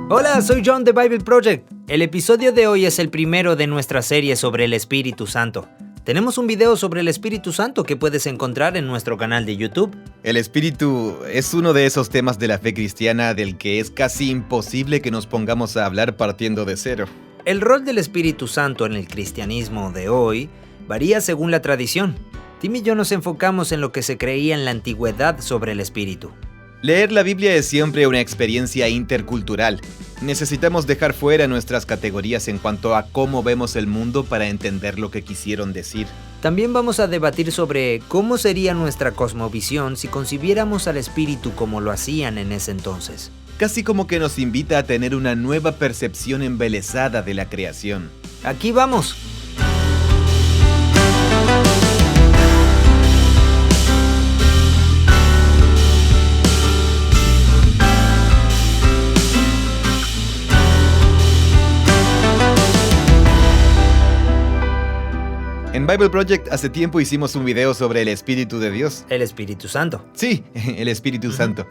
Hola, soy John de Bible Project. El episodio de hoy es el primero de nuestra serie sobre el Espíritu Santo. Tenemos un video sobre el Espíritu Santo que puedes encontrar en nuestro canal de YouTube. El Espíritu es uno de esos temas de la fe cristiana del que es casi imposible que nos pongamos a hablar partiendo de cero. El rol del Espíritu Santo en el cristianismo de hoy varía según la tradición. Tim y yo nos enfocamos en lo que se creía en la antigüedad sobre el Espíritu. Leer la Biblia es siempre una experiencia intercultural. Necesitamos dejar fuera nuestras categorías en cuanto a cómo vemos el mundo para entender lo que quisieron decir. También vamos a debatir sobre cómo sería nuestra cosmovisión si concibiéramos al Espíritu como lo hacían en ese entonces. Casi como que nos invita a tener una nueva percepción embelesada de la creación. ¡Aquí vamos! En Bible Project hace tiempo hicimos un video sobre el Espíritu de Dios. El Espíritu Santo. Sí, el Espíritu Santo.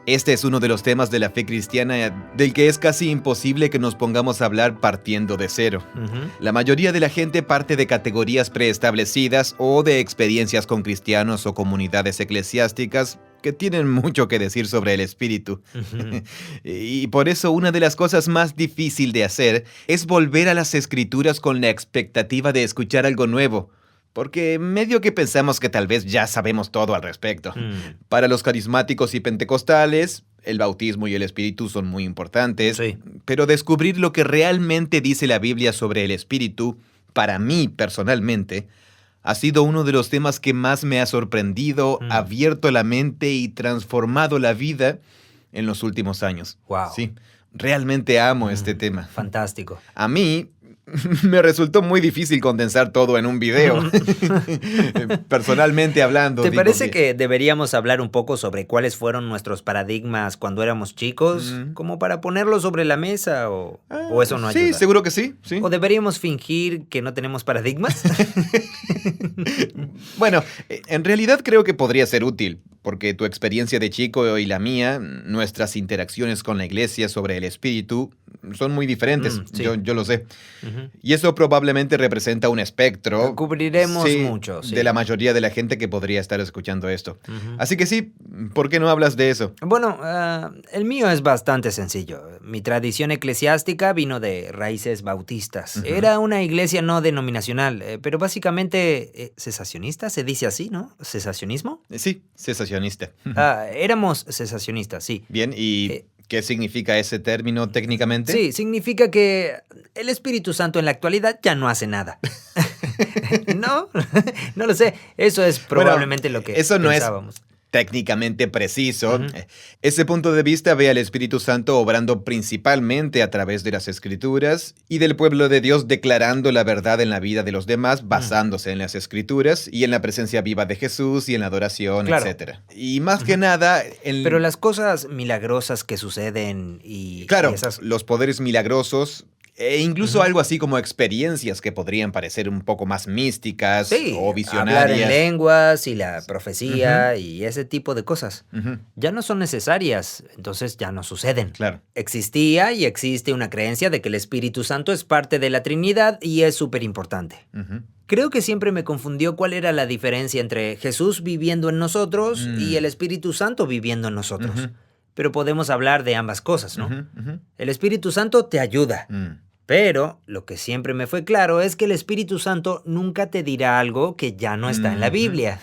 Este es uno de los temas de la fe cristiana del que es casi imposible que nos pongamos a hablar partiendo de cero. La mayoría de la gente parte de categorías preestablecidas o de experiencias con cristianos o comunidades eclesiásticas que tienen mucho que decir sobre el Espíritu. Y por eso una de las cosas más difíciles de hacer es volver a las Escrituras con la expectativa de escuchar algo nuevo. Porque medio que pensamos que tal vez ya sabemos todo al respecto. Para los carismáticos y pentecostales, el bautismo y el Espíritu son muy importantes. Sí. Pero descubrir lo que realmente dice la Biblia sobre el Espíritu, para mí personalmente, ha sido uno de los temas que más me ha sorprendido, abierto la mente y transformado la vida en los últimos años. Wow. Sí, realmente amo este tema. Fantástico. A mí me resultó muy difícil condensar todo en un video. Personalmente hablando. ¿Te parece que deberíamos hablar un poco sobre cuáles fueron nuestros paradigmas cuando éramos chicos? Como para ponerlos sobre la mesa o eso no ayuda. Sí, seguro que sí. ¿O deberíamos fingir que no tenemos paradigmas? Bueno, en realidad creo que podría ser útil, porque tu experiencia de chico y la mía, nuestras interacciones con la iglesia sobre el Espíritu, son muy diferentes. Sí. Yo lo sé. Y eso probablemente representa un espectro. Cubriremos mucho, sí. De la mayoría de la gente que podría estar escuchando esto. Así que sí, ¿por qué no hablas de eso? Bueno, el mío es bastante sencillo. Mi tradición eclesiástica vino de raíces bautistas. Era una iglesia no denominacional, pero básicamente cesacionista, se dice así, ¿no? ¿Cesacionismo? Sí, cesacionista. Éramos cesacionistas, sí. Bien, ¿y qué significa ese término técnicamente? Sí, significa que el Espíritu Santo en la actualidad ya no hace nada. ¿No? No lo sé. Eso es probablemente lo que eso no pensábamos. Es técnicamente preciso. Ese punto de vista ve al Espíritu Santo obrando principalmente a través de las Escrituras y del pueblo de Dios declarando la verdad en la vida de los demás basándose en las Escrituras y en la presencia viva de Jesús y en la adoración, etc. Y más que nada... Pero las cosas milagrosas que suceden y... Claro, y esas... los poderes milagrosos... E incluso algo así como experiencias que podrían parecer un poco más místicas o visionarias. Hablar en lenguas y la profecía y ese tipo de cosas. Ya no son necesarias, entonces ya no suceden. Claro. Existía y existe una creencia de que el Espíritu Santo es parte de la Trinidad y es súper importante. Creo que siempre me confundió cuál era la diferencia entre Jesús viviendo en nosotros y el Espíritu Santo viviendo en nosotros. Pero podemos hablar de ambas cosas, ¿no? El Espíritu Santo te ayuda. Pero lo que siempre me fue claro es que el Espíritu Santo nunca te dirá algo que ya no está en la Biblia.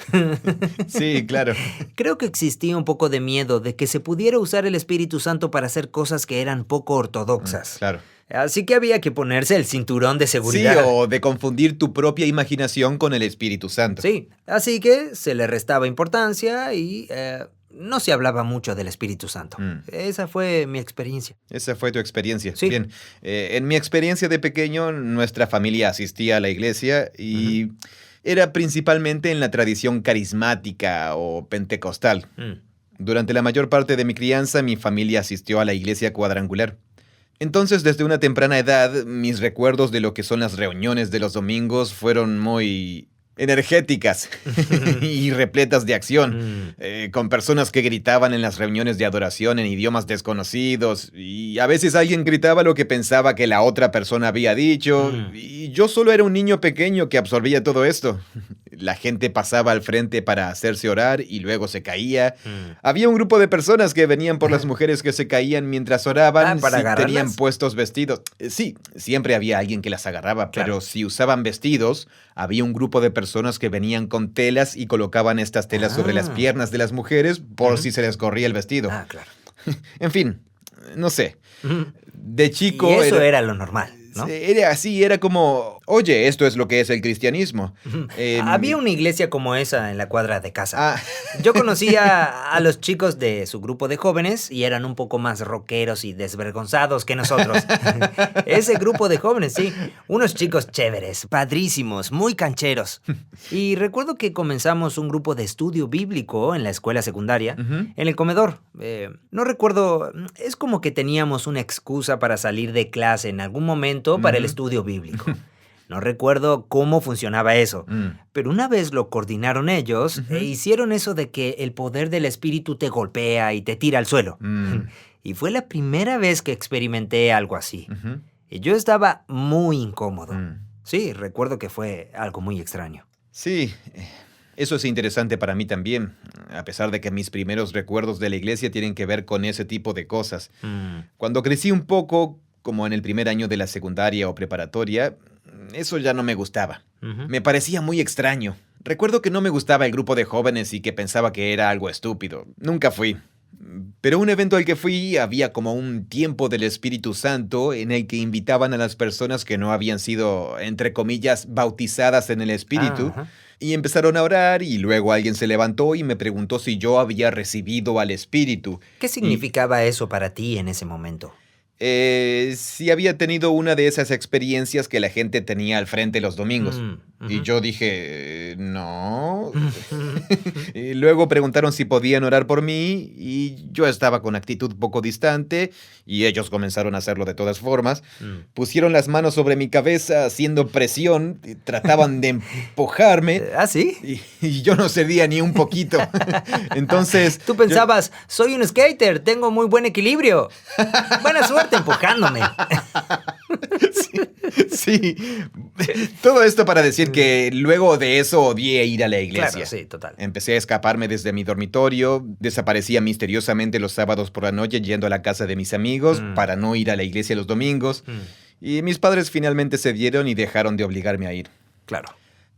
Sí, claro. Creo que existía un poco de miedo de que se pudiera usar el Espíritu Santo para hacer cosas que eran poco ortodoxas. Claro. Así que había que ponerse el cinturón de seguridad. Sí, o de confundir tu propia imaginación con el Espíritu Santo. Sí, así que se le restaba importancia y... no se hablaba mucho del Espíritu Santo. Esa fue mi experiencia. Esa fue tu experiencia. Sí. Bien. En mi experiencia de pequeño, nuestra familia asistía a la iglesia y era principalmente en la tradición carismática o pentecostal. Durante la mayor parte de mi crianza, mi familia asistió a la iglesia cuadrangular. Entonces, desde una temprana edad, mis recuerdos de lo que son las reuniones de los domingos fueron muy energéticas y repletas de acción, con personas que gritaban en las reuniones de adoración en idiomas desconocidos, y a veces alguien gritaba lo que pensaba que la otra persona había dicho, y yo solo era un niño pequeño que absorbía todo esto. La gente pasaba al frente para hacerse orar y luego se caía. Había un grupo de personas que venían por las mujeres que se caían mientras oraban ¿para si tenían puestos vestidos. Sí, siempre había alguien que las agarraba, Claro. pero si usaban vestidos, había un grupo de personas que venían con telas y colocaban estas telas sobre las piernas de las mujeres por si se les corría el vestido. Claro. En fin, no sé. De chico... Y eso era lo normal, ¿no? Era así, era como, oye, esto es lo que es el cristianismo. Había una iglesia como esa en la cuadra de casa. Ah, Yo conocía a los chicos de su grupo de jóvenes y eran un poco más rockeros y desvergonzados que nosotros. Ese grupo de jóvenes, sí. Unos chicos chéveres, padrísimos, muy cancheros. Y recuerdo que comenzamos un grupo de estudio bíblico en la escuela secundaria, en el comedor. No recuerdo, es como que teníamos una excusa para salir de clase en algún momento para el estudio bíblico. No recuerdo cómo funcionaba eso, pero una vez lo coordinaron ellos e hicieron eso de que el poder del espíritu te golpea y te tira al suelo. Y fue la primera vez que experimenté algo así. Y yo estaba muy incómodo. Sí, recuerdo que fue algo muy extraño. Sí, eso es interesante para mí también, a pesar de que mis primeros recuerdos de la iglesia tienen que ver con ese tipo de cosas. Cuando crecí un poco, como en el primer año de la secundaria o preparatoria, eso ya no me gustaba. Me parecía muy extraño. Recuerdo que no me gustaba el grupo de jóvenes y que pensaba que era algo estúpido. Nunca fui. Pero un evento al que fui había como un tiempo del Espíritu Santo en el que invitaban a las personas que no habían sido, entre comillas, bautizadas en el Espíritu. Y empezaron a orar y luego alguien se levantó y me preguntó si yo había recibido al Espíritu. ¿Qué significaba eso para ti en ese momento? Sí había tenido una de esas experiencias que la gente tenía al frente los domingos. Y yo dije, no. Y luego preguntaron si podían orar por mí y yo estaba con actitud poco distante y ellos comenzaron a hacerlo de todas formas. Pusieron las manos sobre mi cabeza haciendo presión, y trataban de empujarme. ¿Ah, sí? Y yo no cedía ni un poquito. Entonces... Tú pensabas, soy un skater, tengo muy buen equilibrio. Buena suerte empujándome. Sí, todo esto para decir que luego de eso odié ir a la iglesia. Claro, sí, total. Empecé a escaparme desde mi dormitorio, desaparecía misteriosamente los sábados por la noche yendo a la casa de mis amigos para no ir a la iglesia los domingos. Y mis padres finalmente cedieron y dejaron de obligarme a ir. Claro.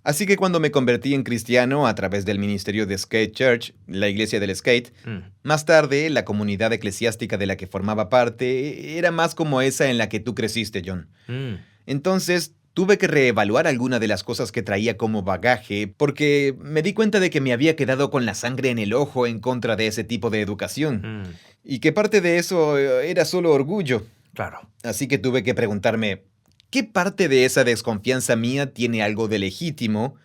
Así que cuando me convertí en cristiano a través del ministerio de Skate Church, la iglesia del skate, más tarde la comunidad eclesiástica de la que formaba parte era más como esa en la que tú creciste, John. Entonces tuve que reevaluar alguna de las cosas que traía como bagaje porque me di cuenta de que me había quedado con la sangre en el ojo en contra de ese tipo de educación y que parte de eso era solo orgullo. Claro. Así que tuve que preguntarme, ¿qué parte de esa desconfianza mía tiene algo de legítimo?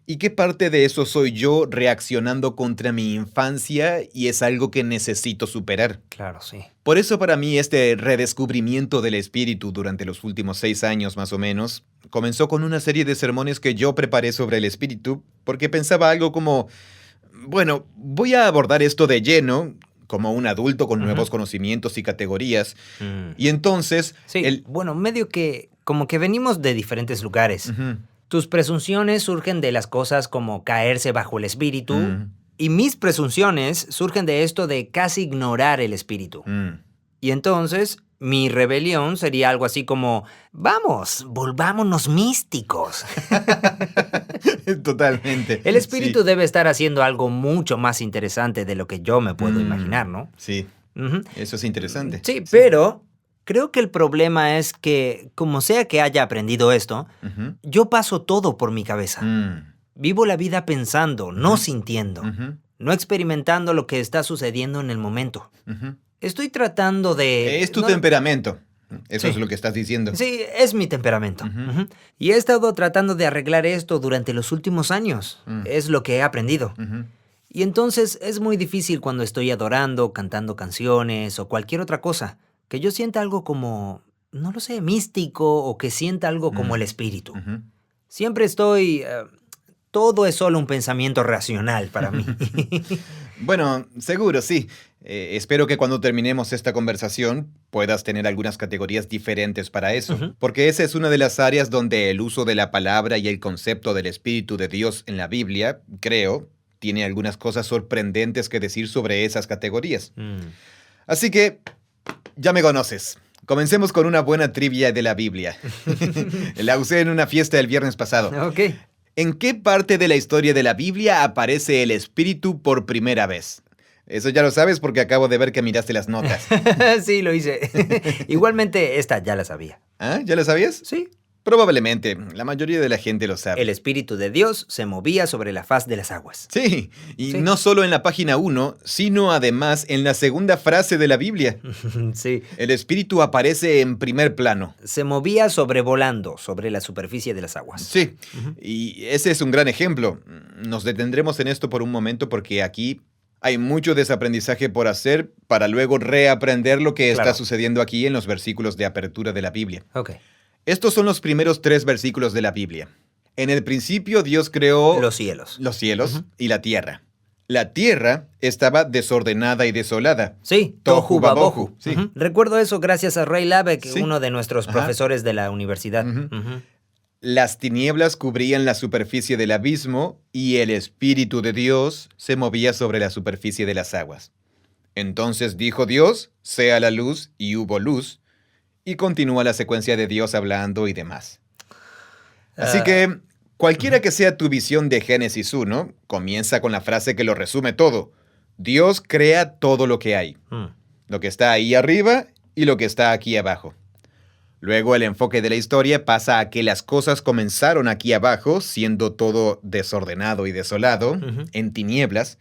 ¿Y qué parte de eso soy yo reaccionando contra mi infancia y es algo que necesito superar? Claro, sí. Por eso para mí este redescubrimiento del espíritu durante los últimos 6 años más o menos comenzó con una serie de sermones que yo preparé sobre el espíritu porque pensaba algo como, bueno, voy a abordar esto de lleno como un adulto con nuevos conocimientos y categorías. Y entonces... Sí, bueno, medio que como que venimos de diferentes lugares. Tus presunciones surgen de las cosas como caerse bajo el espíritu, y mis presunciones surgen de esto de casi ignorar el espíritu. Y entonces, mi rebelión sería algo así como, vamos, volvámonos místicos. Totalmente. El espíritu debe estar haciendo algo mucho más interesante de lo que yo me puedo imaginar, ¿no? Sí, eso es interesante. Sí, pero... creo que el problema es que, como sea que haya aprendido esto, yo paso todo por mi cabeza. Vivo la vida pensando, no sintiendo, no experimentando lo que está sucediendo en el momento. Estoy tratando de... Es tu temperamento. Eso es lo que estás diciendo. Sí, es mi temperamento. Y he estado tratando de arreglar esto durante los últimos años. Es lo que he aprendido. Y entonces es muy difícil cuando estoy adorando, cantando canciones o cualquier otra cosa, que yo sienta algo como, no lo sé, místico o que sienta algo como el espíritu. Siempre estoy todo es solo un pensamiento racional para mí. Bueno, seguro, sí. Espero que cuando terminemos esta conversación puedas tener algunas categorías diferentes para eso, porque esa es una de las áreas donde el uso de la palabra y el concepto del Espíritu de Dios en la Biblia, creo, tiene algunas cosas sorprendentes que decir sobre esas categorías. Así que, ya me conoces. Comencemos con una buena trivia de la Biblia. La usé en una fiesta el viernes pasado. Ok. ¿En qué parte de la historia de la Biblia aparece el Espíritu por primera vez? Eso ya lo sabes porque acabo de ver que miraste las notas. Sí, lo hice. Igualmente, esta ya la sabía. ¿Ah? ¿Ya lo sabías? Sí. Probablemente. La mayoría de la gente lo sabe. El Espíritu de Dios se movía sobre la faz de las aguas. Sí, y Sí. no solo en la página 1, sino además en la segunda frase de la Biblia. Sí. El Espíritu aparece en primer plano. Se movía sobrevolando sobre la superficie de las aguas. Sí, y ese es un gran ejemplo. Nos detendremos en esto por un momento porque aquí hay mucho desaprendizaje por hacer para luego reaprender lo que Claro. está sucediendo aquí en los versículos de apertura de la Biblia. Ok. Estos son los primeros 3 versículos de la Biblia. En el principio Dios creó Los cielos. los cielos y la tierra. La tierra estaba desordenada y desolada. Sí, Tohu babohu, sí. Recuerdo eso gracias a Ray Labeck, Sí. uno de nuestros Ajá. profesores de la universidad. Ujú. Las tinieblas cubrían la superficie del abismo y el Espíritu de Dios se movía sobre la superficie de las aguas. Entonces dijo Dios, sea la luz, y hubo luz, y continúa la secuencia de Dios hablando y demás. Así que, cualquiera que sea tu visión de Génesis 1, comienza con la frase que lo resume todo. Dios crea todo lo que hay, lo que está ahí arriba y lo que está aquí abajo. Luego el enfoque de la historia pasa a que las cosas comenzaron aquí abajo, siendo todo desordenado y desolado, en tinieblas,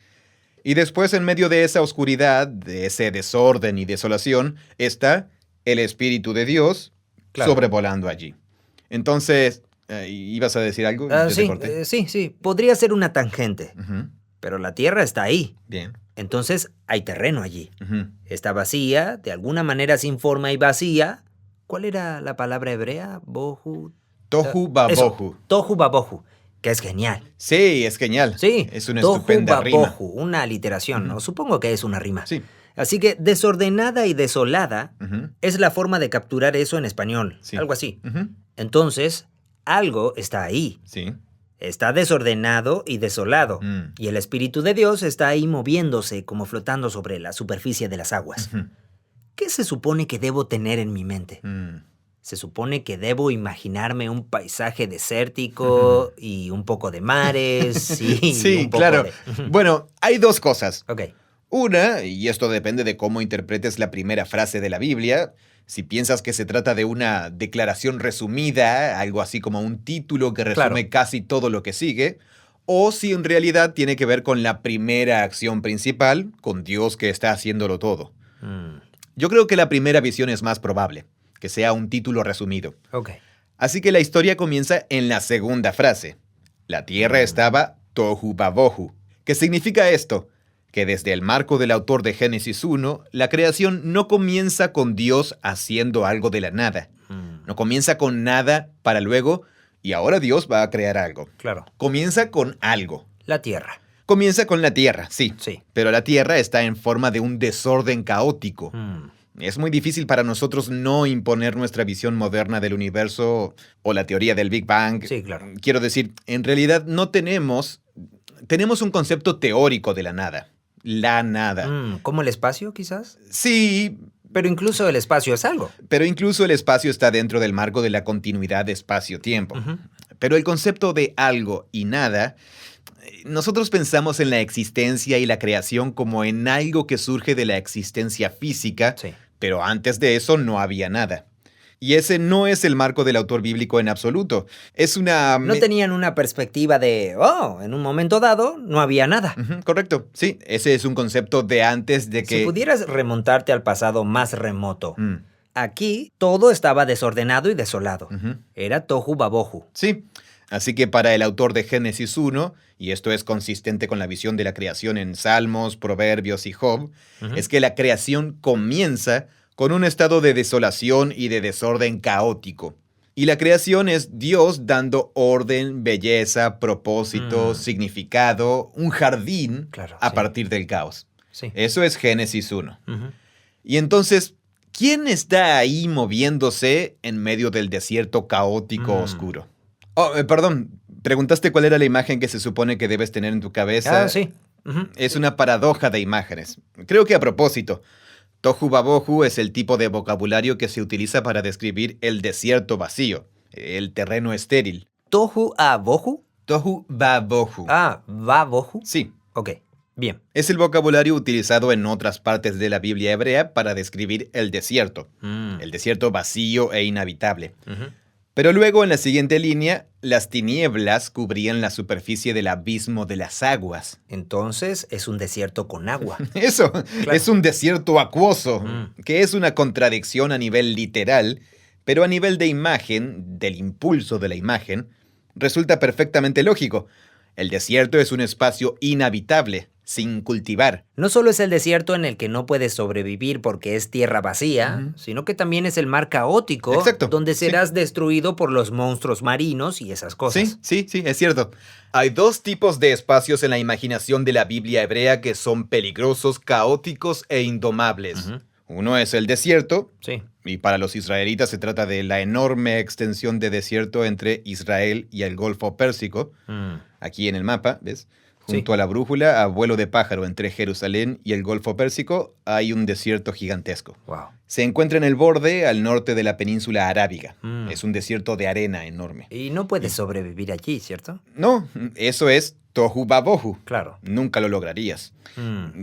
y después en medio de esa oscuridad, de ese desorden y desolación, está el Espíritu de Dios Claro. sobrevolando allí. Entonces, ¿ibas a decir algo? Yo te Sí, corté. sí. Podría ser una tangente, Ujú. pero la tierra está ahí. Bien. Entonces hay terreno allí. Ujú. Está vacía, de alguna manera sin forma y vacía. ¿Cuál era la palabra hebrea? Bohu. Tohu Eso, babohu. Tohu babohu, que es genial. Sí, es genial. Sí, Es una tohu estupenda rima. babohu, una aliteración, ¿no? Supongo que es una rima. Sí. Así que desordenada y desolada Ujú. es la forma de capturar eso en español. Sí. Algo así. Ujú. Entonces, algo está ahí. Sí. Está desordenado y desolado. Mm. Y el Espíritu de Dios está ahí moviéndose como flotando sobre la superficie de las aguas. Ujú. ¿Qué se supone que debo tener en mi mente? Mm. Se supone que debo imaginarme un paisaje desértico y un poco de mares y Sí, un poco claro. de... Bueno, hay 2 cosas. Ok. Una, y esto depende de cómo interpretes la primera frase de la Biblia, si piensas que se trata de una declaración resumida, algo así como un título que resume casi todo lo que sigue, o si en realidad tiene que ver con la primera acción principal, con Dios que está haciéndolo todo. Yo creo que la primera visión es más probable, que sea un título resumido. Ok. Así que la historia comienza en la segunda frase. La tierra estaba tohu babohu. ¿Qué significa esto? Que desde el marco del autor de Génesis 1, la creación no comienza con Dios haciendo algo de la nada. No comienza con nada para luego, y ahora Dios va a crear algo. Claro. Comienza con algo. La tierra. Comienza con la tierra, sí. Sí. Pero la tierra está en forma de un desorden caótico. Es muy difícil para nosotros no imponer nuestra visión moderna del universo o la teoría del Big Bang. Sí, claro. Quiero decir, en realidad no tenemos un concepto teórico de la nada. La nada. ¿Como el espacio, quizás? Sí, Pero incluso el espacio es algo. pero incluso el espacio está dentro del marco de la continuidad de espacio-tiempo. Pero el concepto de algo y nada, nosotros pensamos en la existencia y la creación como en algo que surge de la existencia física, Sí. pero antes de eso no había nada. Y ese no es el marco del autor bíblico en absoluto. Es una... No tenían una perspectiva de, en un momento dado no había nada. Ujú, correcto, sí. Ese es un concepto de antes de que... Si pudieras remontarte al pasado más remoto, Mm, aquí todo estaba desordenado y desolado. ujú. Era tohu babohu. Sí. Así que para el autor de Génesis 1, y esto es consistente con la visión de la creación en Salmos, Proverbios y Job, es que la creación comienza con un estado de desolación y de desorden caótico. Y la creación es Dios dando orden, belleza, propósito, significado, un jardín a partir del caos. Sí. Eso es Génesis 1. Y entonces, ¿quién está ahí moviéndose en medio del desierto caótico oscuro? Oh, perdón, preguntaste cuál era la imagen que se supone que debes tener en tu cabeza. Ah, sí. Es una paradoja de imágenes. Creo que a propósito. Tohu Vabohu es el tipo de vocabulario que se utiliza para describir el desierto vacío, el terreno estéril. ¿Tohu a bohu? Tohu Vabohu. Ah, ¿vabohu? Sí. Ok, bien. Es el vocabulario utilizado en otras partes de la Biblia hebrea para describir el desierto vacío e inhabitable. Pero luego, en la siguiente línea, las tinieblas cubrían la superficie del abismo de las aguas. Entonces, es un desierto con agua. Eso, claro. Es un desierto acuoso, que es una contradicción a nivel literal, pero a nivel de imagen, del impulso de la imagen, resulta perfectamente lógico. El desierto es un espacio inhabitable, sin cultivar. No solo es el desierto en el que no puedes sobrevivir porque es tierra vacía, sino que también es el mar caótico, donde serás destruido por los monstruos marinos y esas cosas. Sí, es cierto. Hay dos tipos de espacios en la imaginación de la Biblia hebrea que son peligrosos, caóticos e indomables. Uno es el desierto, y para los israelitas se trata de la enorme extensión de desierto entre Israel y el Golfo Pérsico. Aquí en el mapa, ¿ves? Junto a la brújula, a vuelo de pájaro entre Jerusalén y el Golfo Pérsico, hay un desierto gigantesco. Wow. Se encuentra en el borde al norte de la península arábiga. Es un desierto de arena enorme. Y no puedes sobrevivir allí, ¿cierto? No, eso es Tohu Vabohu. Claro. Nunca lo lograrías.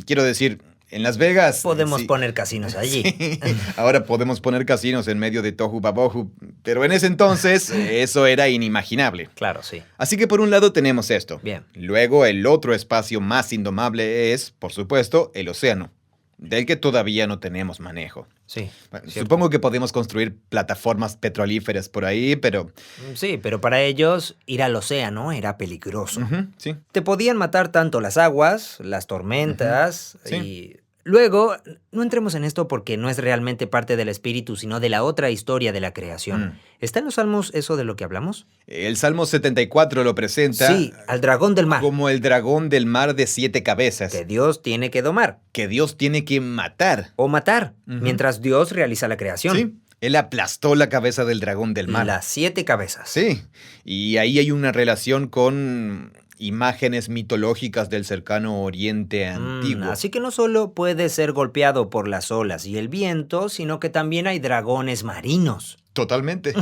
Quiero decir, en Las Vegas... Podemos poner casinos allí. Sí. Ahora podemos poner casinos en medio de Tohu Vabohu, pero en ese entonces eso era inimaginable. Claro, sí. Así que por un lado tenemos esto. Bien. Luego el otro espacio más indomable es, por supuesto, el océano, del que todavía no tenemos manejo. Sí. Bueno, supongo que podemos construir plataformas petrolíferas por ahí, pero... Sí, pero para ellos ir al océano era peligroso. Sí. Te podían matar tanto las aguas, las tormentas y... Luego, no entremos en esto porque no es realmente parte del espíritu, sino de la otra historia de la creación. ¿Está en los Salmos eso de lo que hablamos? El Salmo 74 lo presenta... Sí, al dragón del mar. Como el dragón del mar de 7 cabezas. Que Dios tiene que domar. Que Dios tiene que matar. O matar, mientras Dios realiza la creación. Sí, él aplastó la cabeza del dragón del mar. Las 7 cabezas. Sí, y ahí hay una relación con... imágenes mitológicas del cercano Oriente antiguo. Así que no solo puede ser golpeado por las olas y el viento, sino que también hay dragones marinos. Totalmente.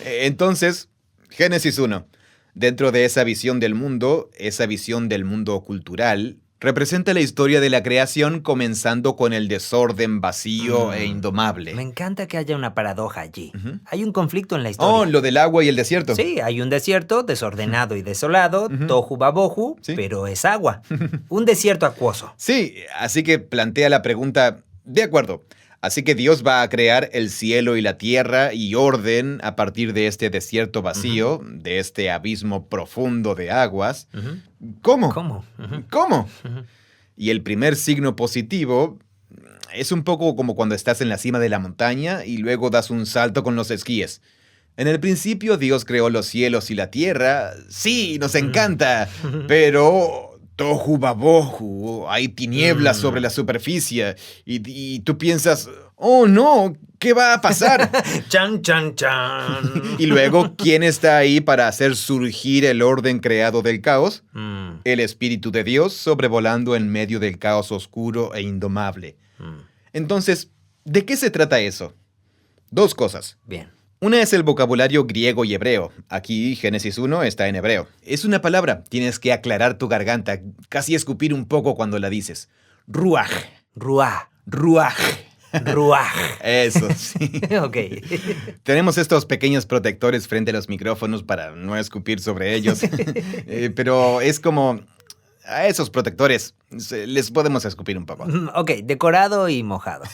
Entonces, Génesis 1. Dentro de esa visión del mundo cultural, representa la historia de la creación comenzando con el desorden vacío e indomable. Me encanta que haya una paradoja allí. Hay un conflicto en la historia. Oh, lo del agua y el desierto. Sí, hay un desierto desordenado y desolado, Tohu Vabohu, pero es agua. Un desierto acuoso. Sí, así que plantea la pregunta, de acuerdo, así que Dios va a crear el cielo y la tierra y orden a partir de este desierto vacío, de este abismo profundo de aguas. ¿Cómo? ¿Cómo? Y el primer signo positivo es un poco como cuando estás en la cima de la montaña y luego das un salto con los esquíes. En el principio Dios creó los cielos y la tierra. Sí, nos encanta, pero... Tohu Vabohu, hay tinieblas sobre la superficie y tú piensas, oh no, ¿qué va a pasar? Chan, chan, chan. Y luego, ¿quién está ahí para hacer surgir el orden creado del caos? El Espíritu de Dios sobrevolando en medio del caos oscuro e indomable. Entonces, ¿de qué se trata eso? Dos cosas. Bien. Una es el vocabulario griego y hebreo. Aquí Génesis 1 está en hebreo. Es una palabra. Tienes que aclarar tu garganta, casi escupir un poco cuando la dices. Ruach. Ruach. Ruach. Ruach. Eso, sí. Ok. Tenemos estos pequeños protectores frente a los micrófonos para no escupir sobre ellos. Pero es como... A esos protectores les podemos escupir un poco. Ok, decorado y mojado.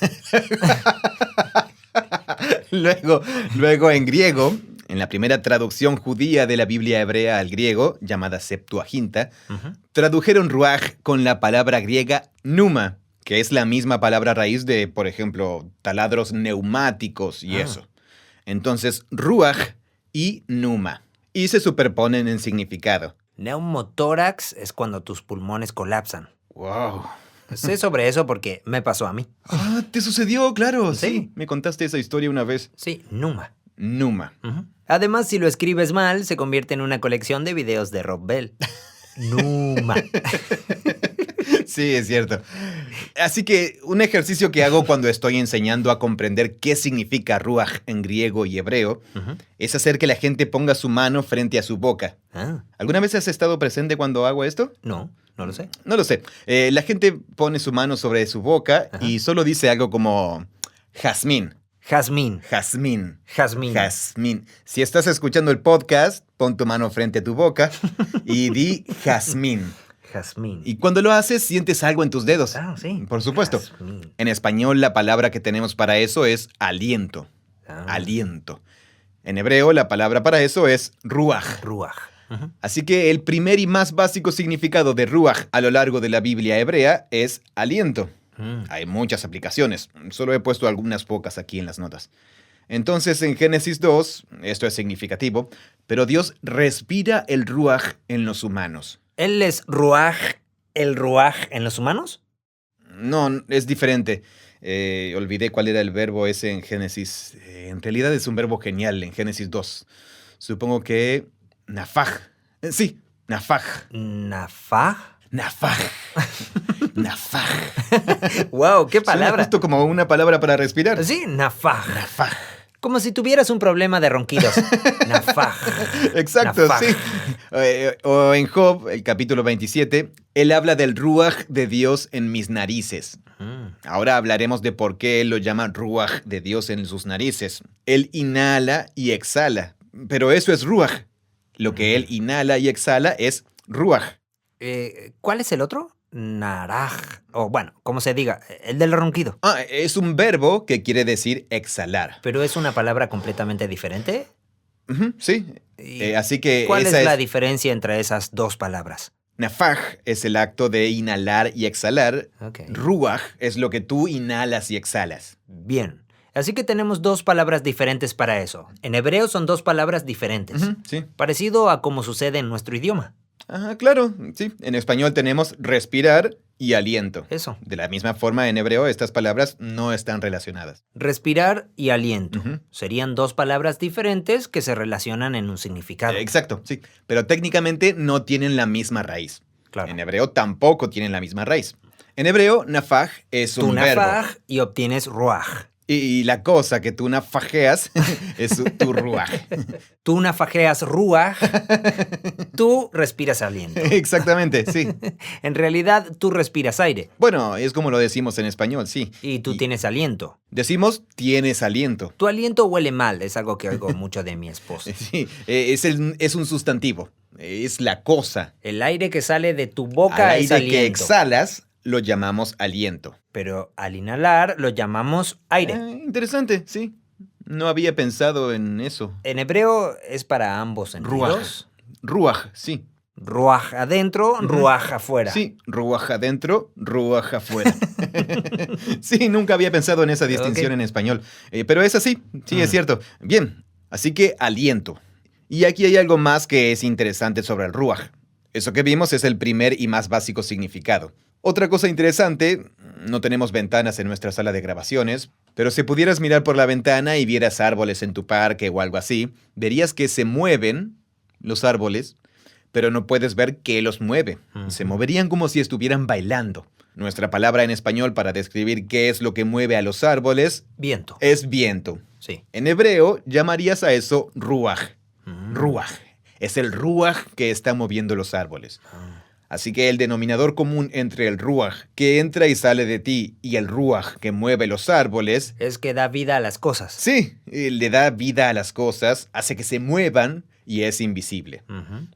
Luego en griego, en la primera traducción judía de la Biblia hebrea al griego, llamada Septuaginta, tradujeron ruach con la palabra griega pneuma, que es la misma palabra raíz de, por ejemplo, taladros neumáticos y eso. Entonces, ruach y pneuma. Y se superponen en significado. Neumotórax es cuando tus pulmones colapsan. ¡Wow! Sé sobre eso porque me pasó a mí. Ah, ¿te sucedió? Claro, Sí. sí. Me contaste esa historia una vez. Sí, pneuma. Pneuma. Además, si lo escribes mal, se convierte en una colección de videos de Rob Bell. Pneuma. Sí, es cierto. Así que un ejercicio que hago cuando estoy enseñando a comprender qué significa ruach en griego y hebreo es hacer que la gente ponga su mano frente a su boca. Ah, ¿Alguna vez has estado presente cuando hago esto? no lo sé. No lo sé. La gente pone su mano sobre su boca y solo dice algo como jazmín, Jazmín. jazmín, Jazmín. jazmín. Si estás escuchando el podcast, pon tu mano frente a tu boca y di jazmín. Jazmín. Y cuando lo haces, sientes algo en tus dedos. Ah, sí. Por supuesto. Jazmín. En español, la palabra que tenemos para eso es aliento. Ah. Aliento. En hebreo, la palabra para eso es ruach. Ruach. Así que el primer y más básico significado de ruach a lo largo de la Biblia hebrea es aliento. Hay muchas aplicaciones. Solo he puesto algunas pocas aquí en las notas. Entonces, en Génesis 2, esto es significativo, pero Dios respira el ruach en los humanos. ¿Él es ruaj, el ruaj en los humanos? No, es diferente. Olvidé cuál era el verbo ese en Génesis. En realidad es un verbo genial en Génesis 2. Supongo que nafaj. Sí, nafaj. ¿Nafaj? Nafaj. Nafaj. ¡Wow! ¡Qué Suena palabra! justo como una palabra para respirar. Sí, nafaj. Nafaj. Como si tuvieras un problema de ronquidos. Nafaj. Exacto, Nafaj. sí. O en Job, el capítulo 27, él habla del ruaj de Dios en mis narices. Ahora hablaremos de por qué él lo llama ruaj de Dios en sus narices. Él inhala y exhala, pero eso es ruaj. Lo que él inhala y exhala es ruaj. ¿Cuál es el otro? Naraj. O bueno, como se diga, el del ronquido. Ah, es un verbo que quiere decir exhalar. ¿Pero es una palabra completamente diferente? Sí. ¿Y Así que ¿Cuál esa es la diferencia entre esas dos palabras? Nafaj es el acto de inhalar y exhalar. Ok. Ruaj es lo que tú inhalas y exhalas. Bien. Así que tenemos dos palabras diferentes para eso. En hebreo son dos palabras diferentes. Sí. Parecido a como sucede en nuestro idioma. Ah, claro, sí. En español tenemos respirar y aliento. Eso. De la misma forma, en hebreo estas palabras no están relacionadas. Respirar y aliento. Ujú. Serían dos palabras diferentes que se relacionan en un significado. Exacto, sí. Pero técnicamente no tienen la misma raíz. Claro. En hebreo tampoco tienen la misma raíz. En hebreo, nafaj es Tú un verbo. nafaj y obtienes ruaj. Y la cosa que tú nafajeas es tu ruaj. Tú nafajeas ruaj, tú respiras aliento. Exactamente, sí. En realidad, tú respiras aire Bueno, es como lo decimos en español, sí. y tú tienes aliento. Decimos, tienes aliento. Tu aliento huele mal, es algo que oigo mucho de mi esposa. Sí, es un sustantivo. Es la cosa. El aire que sale de tu boca Al es aire que aliento. exhalas lo llamamos aliento. Pero al inhalar lo llamamos aire. Interesante, sí. No había pensado en eso. En hebreo es para ambos sentidos. Ruaj, sí. Ruaj adentro, ruaj afuera. Sí, ruaj adentro, ruaj afuera. Sí, nunca había pensado en esa distinción en español. Pero es así, sí, es cierto. Bien, así que aliento. Y aquí hay algo más que es interesante sobre el ruaj. Eso que vimos es el primer y más básico significado. Otra cosa interesante, no tenemos ventanas en nuestra sala de grabaciones, pero si pudieras mirar por la ventana y vieras árboles en tu parque o algo así, verías que se mueven los árboles, pero no puedes ver qué los mueve. Se moverían como si estuvieran bailando. Nuestra palabra en español para describir qué es lo que mueve a los árboles Viento. es viento. Sí. En hebreo llamarías a eso ruaj. Ruaj. Es el ruaj que está moviendo los árboles. Así que el denominador común entre el ruaj que entra y sale de ti y el ruaj que mueve los árboles, Es que da vida a las cosas. sí, le da vida a las cosas, hace que se muevan y es invisible.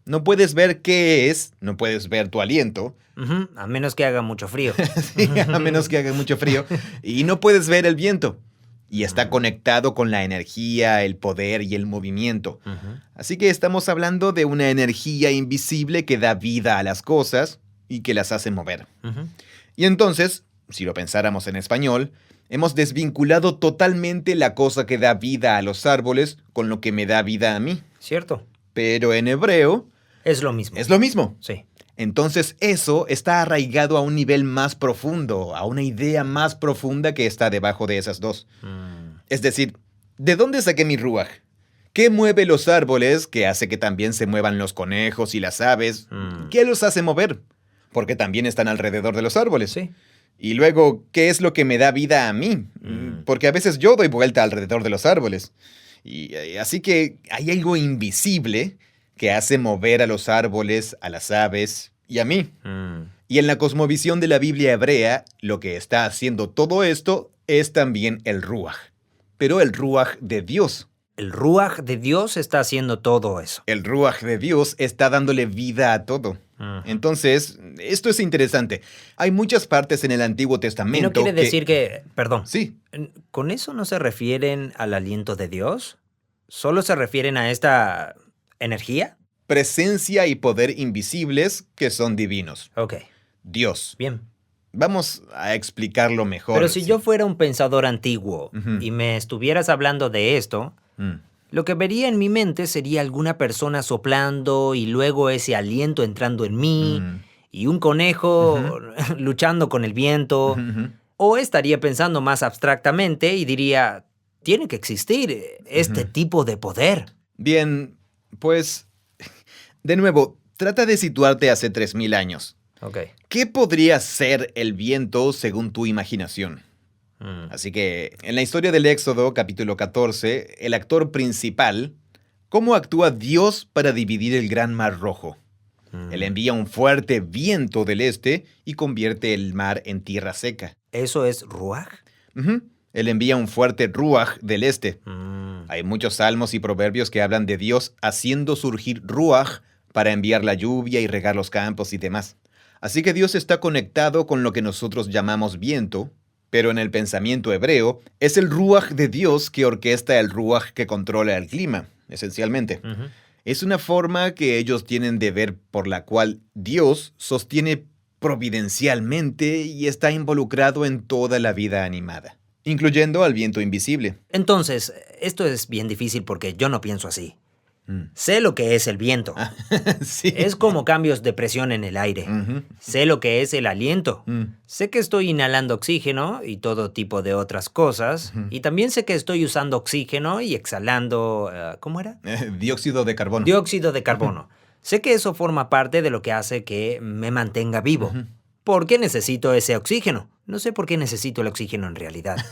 No puedes ver qué es, no puedes ver tu aliento, A menos que haga mucho frío. sí, a menos que haga mucho frío, y no puedes ver el viento. Y está conectado con la energía, el poder y el movimiento. Así que estamos hablando de una energía invisible que da vida a las cosas y que las hace mover. Y entonces, si lo pensáramos en español, Hemos desvinculado totalmente la cosa que da vida a los árboles con lo que me da vida a mí. ¿Cierto? Pero en hebreo Es lo mismo. es lo mismo. Sí. Entonces eso está arraigado a un nivel más profundo, a una idea más profunda que está debajo de esas dos. Es decir, ¿de dónde saqué mi ruaj? ¿Qué mueve los árboles que hace que también se muevan los conejos y las aves? ¿Qué los hace mover? Porque también están alrededor de los árboles. Sí. Y luego, ¿qué es lo que me da vida a mí? Porque a veces yo doy vuelta alrededor de los árboles. Así que hay algo invisible que hace mover a los árboles, a las aves y a mí. Y en la cosmovisión de la Biblia hebrea, lo que está haciendo todo esto es también el ruaj. Pero el ruaj de Dios. El ruaj de Dios está haciendo todo eso. El ruaj de Dios está dándole vida a todo. Entonces, esto es interesante. Hay muchas partes en el Antiguo Testamento ¿Y no quiere decir que... Perdón. Sí. ¿Con eso no se refieren al aliento de Dios? ¿Solo se refieren a esta energía? Presencia y poder invisibles que son divinos. Ok. Dios. Bien. Vamos a explicarlo mejor. Pero si sí. yo fuera un pensador antiguo y me estuvieras hablando de esto, lo que vería en mi mente sería alguna persona soplando y luego ese aliento entrando en mí y un conejo luchando con el viento. O estaría pensando más abstractamente y diría, tiene que existir este tipo de poder. Bien, pues, de nuevo, trata de situarte hace 3000 años. Ok. ¿Qué podría ser el viento según tu imaginación? Así que, en la historia del Éxodo, capítulo 14, el actor principal, ¿cómo actúa Dios para dividir el gran mar rojo? Él envía un fuerte viento del este y convierte el mar en tierra seca. ¿Eso es ruaj? Él envía un fuerte ruaj del este. Hay muchos salmos y proverbios que hablan de Dios haciendo surgir ruaj para enviar la lluvia y regar los campos y demás. Así que Dios está conectado con lo que nosotros llamamos viento, pero en el pensamiento hebreo es el ruaj de Dios que orquesta el ruaj que controla el clima, esencialmente. Es una forma que ellos tienen de ver por la cual Dios sostiene providencialmente y está involucrado en toda la vida animada, incluyendo al viento invisible. Entonces, esto es bien difícil porque yo no pienso así. Sé lo que es el viento. Sí. Es como cambios de presión en el aire. Sé lo que es el aliento. Sé que estoy inhalando oxígeno y todo tipo de otras cosas. Y también sé que estoy usando oxígeno y exhalando... ¿cómo era? Dióxido de carbono. Dióxido de carbono. Sé que eso forma parte de lo que hace que me mantenga vivo. ¿Por qué necesito ese oxígeno? No sé por qué necesito el oxígeno en realidad.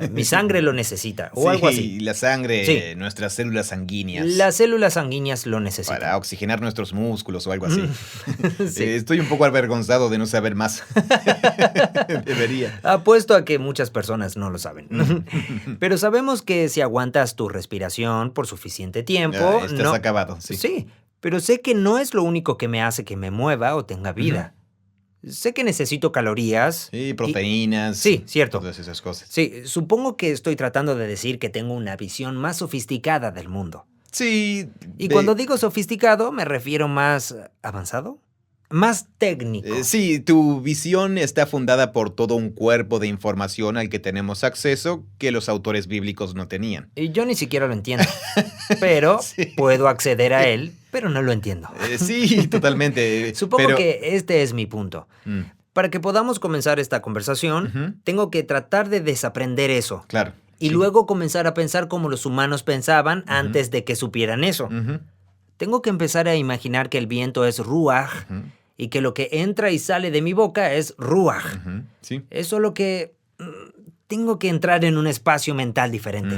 Mi sangre lo necesita o algo así. La sangre, Sí. Nuestras células sanguíneas. Las células sanguíneas lo necesitan. Para oxigenar nuestros músculos o algo así. Sí. Estoy un poco avergonzado de no saber más. Debería. Apuesto a que muchas personas no lo saben. Pero sabemos que si aguantas tu respiración por suficiente tiempo... Estás acabado, sí. Sí, pero sé que no es lo único que me hace que me mueva o tenga vida. Sé que necesito calorías. Sí, proteínas. Sí, cierto. Todas esas cosas. Sí, supongo que estoy tratando de decir que tengo una visión más sofisticada del mundo. Sí. Y cuando digo sofisticado, me refiero más avanzado, más técnico. Sí, tu visión está fundada por todo un cuerpo de información al que tenemos acceso que los autores bíblicos no tenían. Y yo ni siquiera lo entiendo, pero puedo acceder a él, pero no lo entiendo. Sí, totalmente. Supongo que este es mi punto. Para que podamos comenzar esta conversación, tengo que tratar de desaprender eso. Claro. Y luego comenzar a pensar como los humanos pensaban antes de que supieran eso. Tengo que empezar a imaginar que el viento es ruaj y que lo que entra y sale de mi boca es ruaj. Sí. Es solo que tengo que entrar en un espacio mental diferente.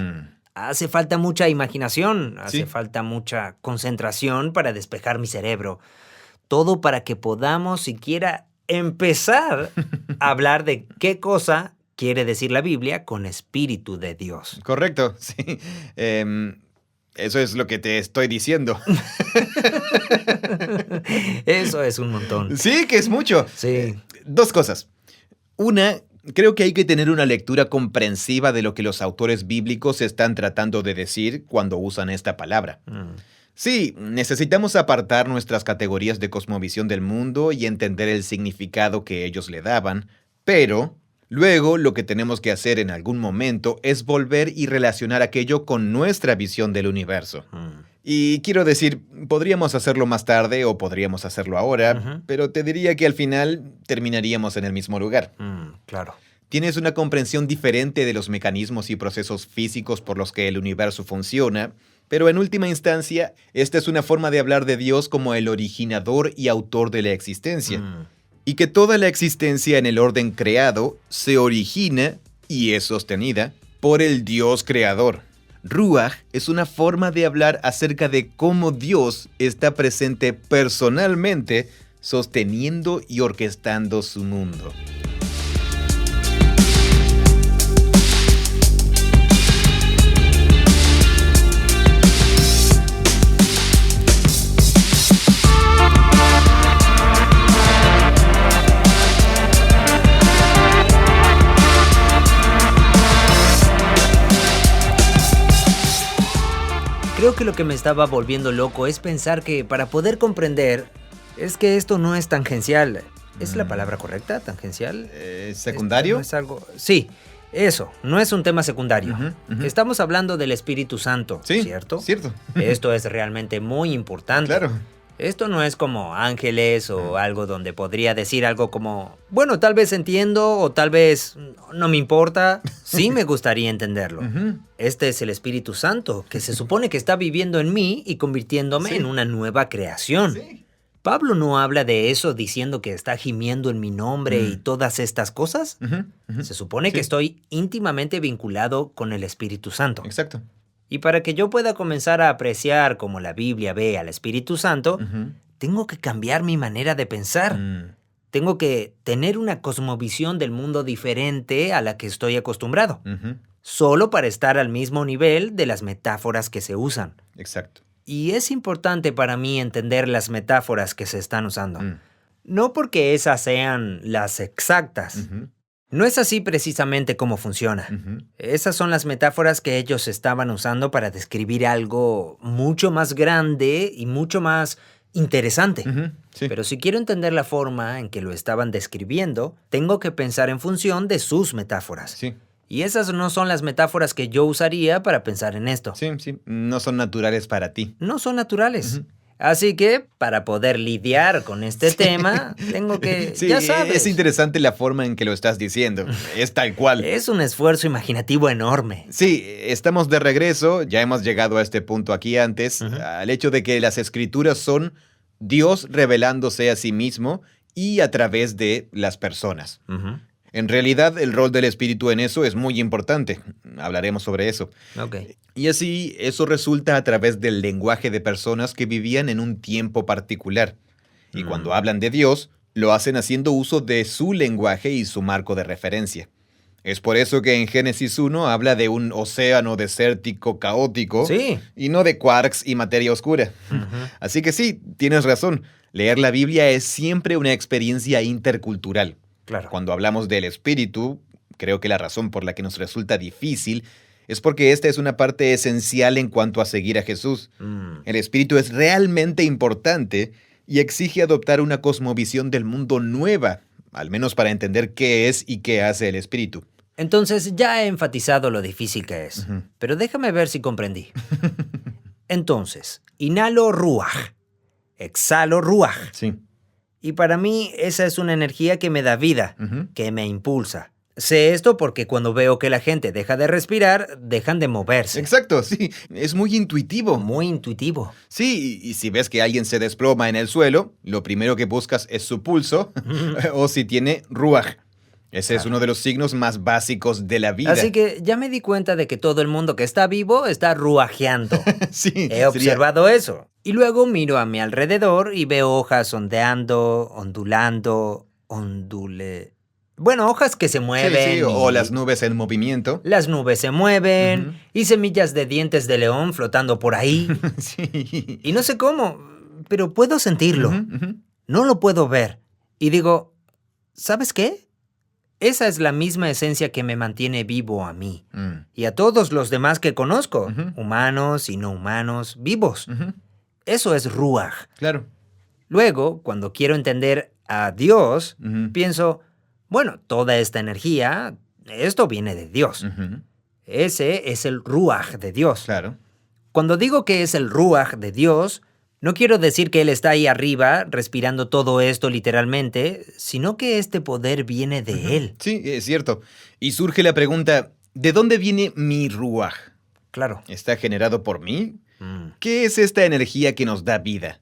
Hace falta mucha imaginación, hace falta mucha concentración para despejar mi cerebro. Todo para que podamos siquiera empezar a hablar de qué cosa quiere decir la Biblia con Espíritu de Dios. Correcto, sí. Eso es lo que te estoy diciendo. Eso es un montón. Sí, que es mucho. Sí. Dos cosas. Una, creo que hay que tener una lectura comprensiva de lo que los autores bíblicos están tratando de decir cuando usan esta palabra. Sí, necesitamos apartar nuestras categorías de cosmovisión del mundo y entender el significado que ellos le daban, pero Luego, lo que tenemos que hacer en algún momento es volver y relacionar aquello con nuestra visión del universo. Y quiero decir, podríamos hacerlo más tarde o podríamos hacerlo ahora, pero te diría que al final terminaríamos en el mismo lugar. Claro. Tienes una comprensión diferente de los mecanismos y procesos físicos por los que el universo funciona, pero en última instancia, esta es una forma de hablar de Dios como el originador y autor de la existencia. Y que toda la existencia en el orden creado se origina y es sostenida por el Dios creador. Ruach es una forma de hablar acerca de cómo Dios está presente personalmente, sosteniendo y orquestando su mundo. Creo que lo que me estaba volviendo loco es pensar que para poder comprender es que esto no es tangencial. ¿Es la palabra correcta? ¿Tangencial? ¿Secundario? No es algo... Sí, eso, no es un tema secundario. Estamos hablando del Espíritu Santo, sí, ¿cierto? Cierto. Esto es realmente muy importante. Claro. Esto no es como ángeles o algo donde podría decir algo como, bueno, tal vez entiendo o tal vez no me importa. Sí me gustaría entenderlo. Este es el Espíritu Santo, que se supone que está viviendo en mí y convirtiéndome en una nueva creación. Sí. Pablo no habla de eso diciendo que está gimiendo en mi nombre y todas estas cosas. Se supone que estoy íntimamente vinculado con el Espíritu Santo. Exacto. Y para que yo pueda comenzar a apreciar como la Biblia ve al Espíritu Santo, tengo que cambiar mi manera de pensar. Tengo que tener una cosmovisión del mundo diferente a la que estoy acostumbrado, solo para estar al mismo nivel de las metáforas que se usan. Exacto. Y es importante para mí entender las metáforas que se están usando. No porque esas sean las exactas. No es así precisamente cómo funciona. Esas son las metáforas que ellos estaban usando para describir algo mucho más grande y mucho más interesante. Sí. Pero si quiero entender la forma en que lo estaban describiendo, tengo que pensar en función de sus metáforas. Sí. Y esas no son las metáforas que yo usaría para pensar en esto. Sí. No son naturales para ti. No son naturales. Así que, para poder lidiar con este tema, tengo que... Sí, ya sabes. Es interesante la forma en que lo estás diciendo. Es tal cual. Es un esfuerzo imaginativo enorme. Sí, estamos de regreso. Ya hemos llegado a este punto aquí antes. Al hecho de que las escrituras son Dios revelándose a sí mismo y a través de las personas. En realidad, el rol del Espíritu en eso es muy importante. Hablaremos sobre eso. Y así, eso resulta a través del lenguaje de personas que vivían en un tiempo particular. Y cuando hablan de Dios, lo hacen haciendo uso de su lenguaje y su marco de referencia. Es por eso que en Génesis 1 habla de un océano desértico caótico y no de quarks y materia oscura. Así que sí, tienes razón. Leer la Biblia es siempre una experiencia intercultural. Claro. Cuando hablamos del espíritu, creo que la razón por la que nos resulta difícil es porque esta es una parte esencial en cuanto a seguir a Jesús. El espíritu es realmente importante y exige adoptar una cosmovisión del mundo nueva, al menos para entender qué es y qué hace el espíritu. Entonces ya he enfatizado lo difícil que es, pero déjame ver si comprendí. Entonces, inhalo ruaj, exhalo ruaj. Sí. Y para mí esa es una energía que me da vida, que me impulsa. Sé esto porque cuando veo que la gente deja de respirar, dejan de moverse. Exacto, sí. Es muy intuitivo. Muy intuitivo. Sí, y si ves que alguien se desploma en el suelo, lo primero que buscas es su pulso o si tiene ruaj. Ese es uno de los signos más básicos de la vida. Así que ya me di cuenta de que todo el mundo que está vivo está ruajeando. Sí. He observado eso. Y luego miro a mi alrededor y veo hojas ondeando, ondulando, Bueno, hojas que se mueven. Sí, o las nubes en movimiento. Las nubes se mueven y semillas de dientes de león flotando por ahí. Sí. Y no sé cómo, pero puedo sentirlo. No lo puedo ver. Y digo, ¿sabes qué? Esa es la misma esencia que me mantiene vivo a mí. Y a todos los demás que conozco, humanos y no humanos, vivos. Eso es ruaj. Claro. Luego, cuando quiero entender a Dios, pienso, Bueno, toda esta energía, esto viene de Dios. Ujú, Ese es el Ruach de Dios. claro. Cuando digo que es el Ruach de Dios, no quiero decir que Él está ahí arriba, respirando todo esto literalmente, sino que este poder viene de Ujú, Él. sí, es cierto. Y surge la pregunta, ¿de dónde viene mi ruaj? Claro. ¿Está generado por mí? Mm, ¿Qué es esta energía que nos da vida?